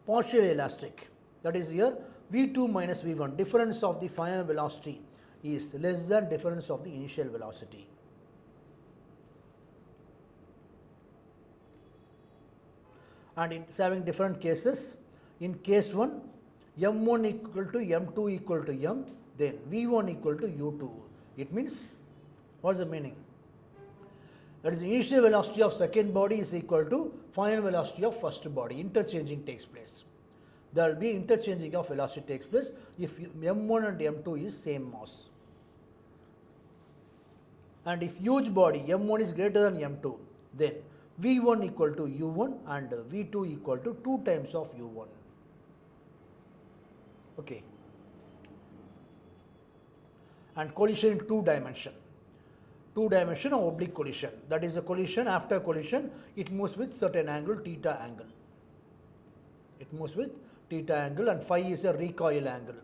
Partially elastic, that is here v2 minus v1, difference of the final velocity is less than difference of the initial velocity. And it is having different cases. In case 1, m1 equal to m2 equal to m, then v1 equal to u2. It means, what is the meaning? That is, initial velocity of second body is equal to final velocity of first body. Interchanging takes place. There will be interchanging of velocity takes place if m1 and m2 is same mass. And if huge body m1 is greater than m2, then v1 equal to u1 and v2 equal to 2 times of u1. Okay. And collision in 2 dimension. 2 dimension of oblique collision. That is a collision. After collision, it moves with certain angle, theta angle. It moves with theta angle, and phi is a recoil angle.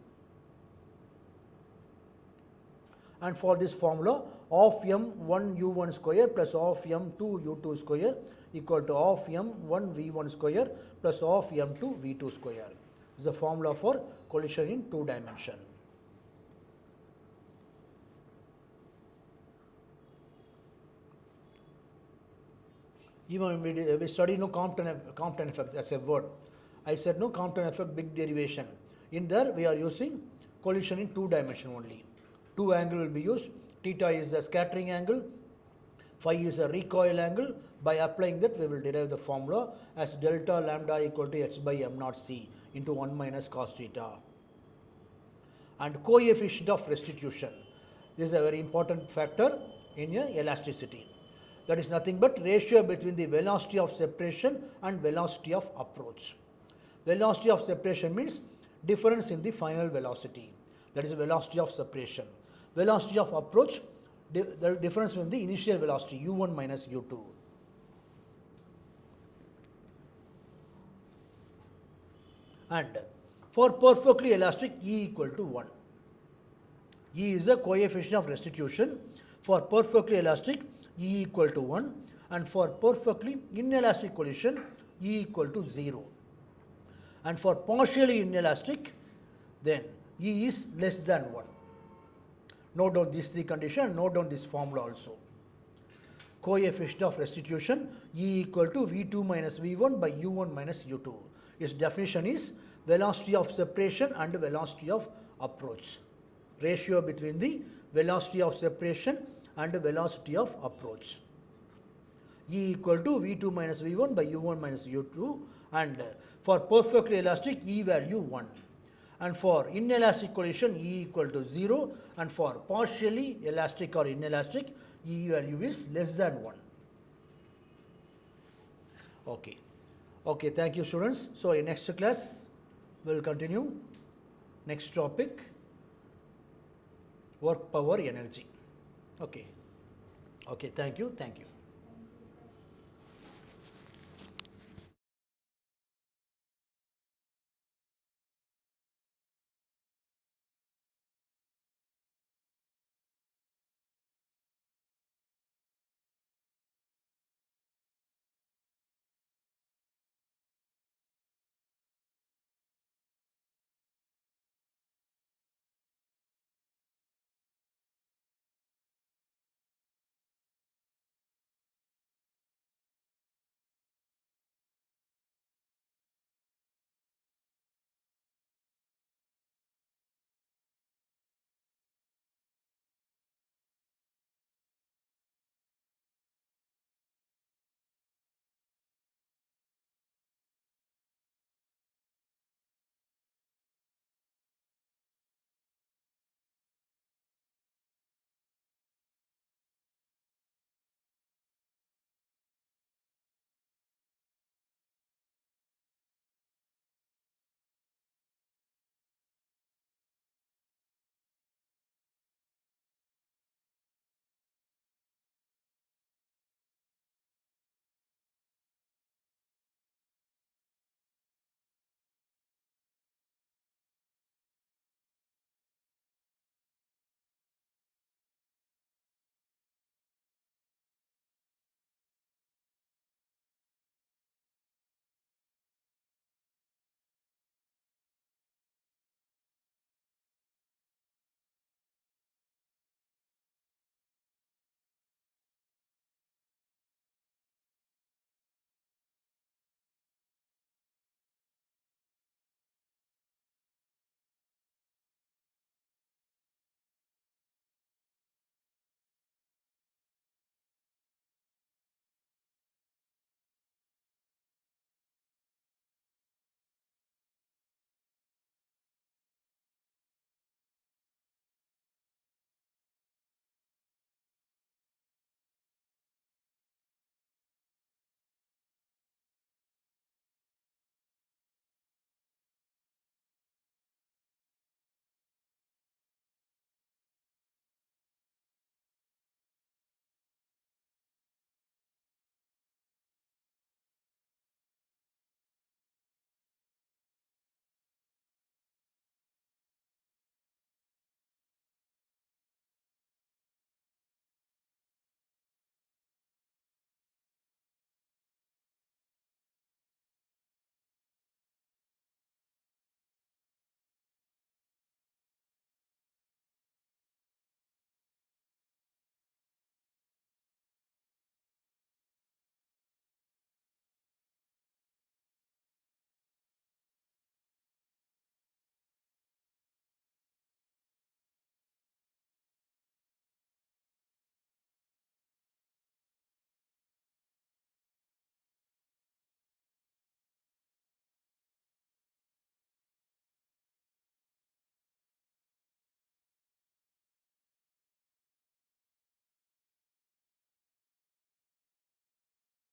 And for this formula, of m1 u1 square plus of m2 u2 square equal to of m1 v1 square plus of m2 v2 square. This is the formula for collision in 2 dimension. Even we study no Compton effect, that's a word. I said no Compton effect, big derivation. In there we are using collision in 2 dimension only. 2 angle will be used. Theta is the scattering angle, phi is a recoil angle. By applying that, we will derive the formula as delta lambda equal to h by m naught c into 1 minus cos theta. And coefficient of restitution. This is a very important factor in your elasticity. That is nothing but ratio between the velocity of separation and velocity of approach. Velocity of separation means difference in the final velocity. That is velocity of separation. Velocity of approach, the difference in the initial velocity, u1 minus u2. And for perfectly elastic, E equal to 1. E is the coefficient of restitution. For perfectly elastic, E equal to 1, and for perfectly inelastic collision, E equal to 0. And for partially inelastic, then E is less than 1. Note down these 3 conditions, note down this formula also. Coefficient of restitution, E equal to V2 minus V1 by U1 minus U2. Its definition is velocity of separation and velocity of approach. Ratio between the velocity of separation and velocity of approach. E equal to V2 minus V1 by U1 minus U2, and for perfectly elastic E value 1. and for inelastic collision E equal to 0, and for partially elastic or inelastic E value is less than 1. Okay. Okay, thank you students. So in next class we will continue next topic, work power energy. Okay. Okay, thank you.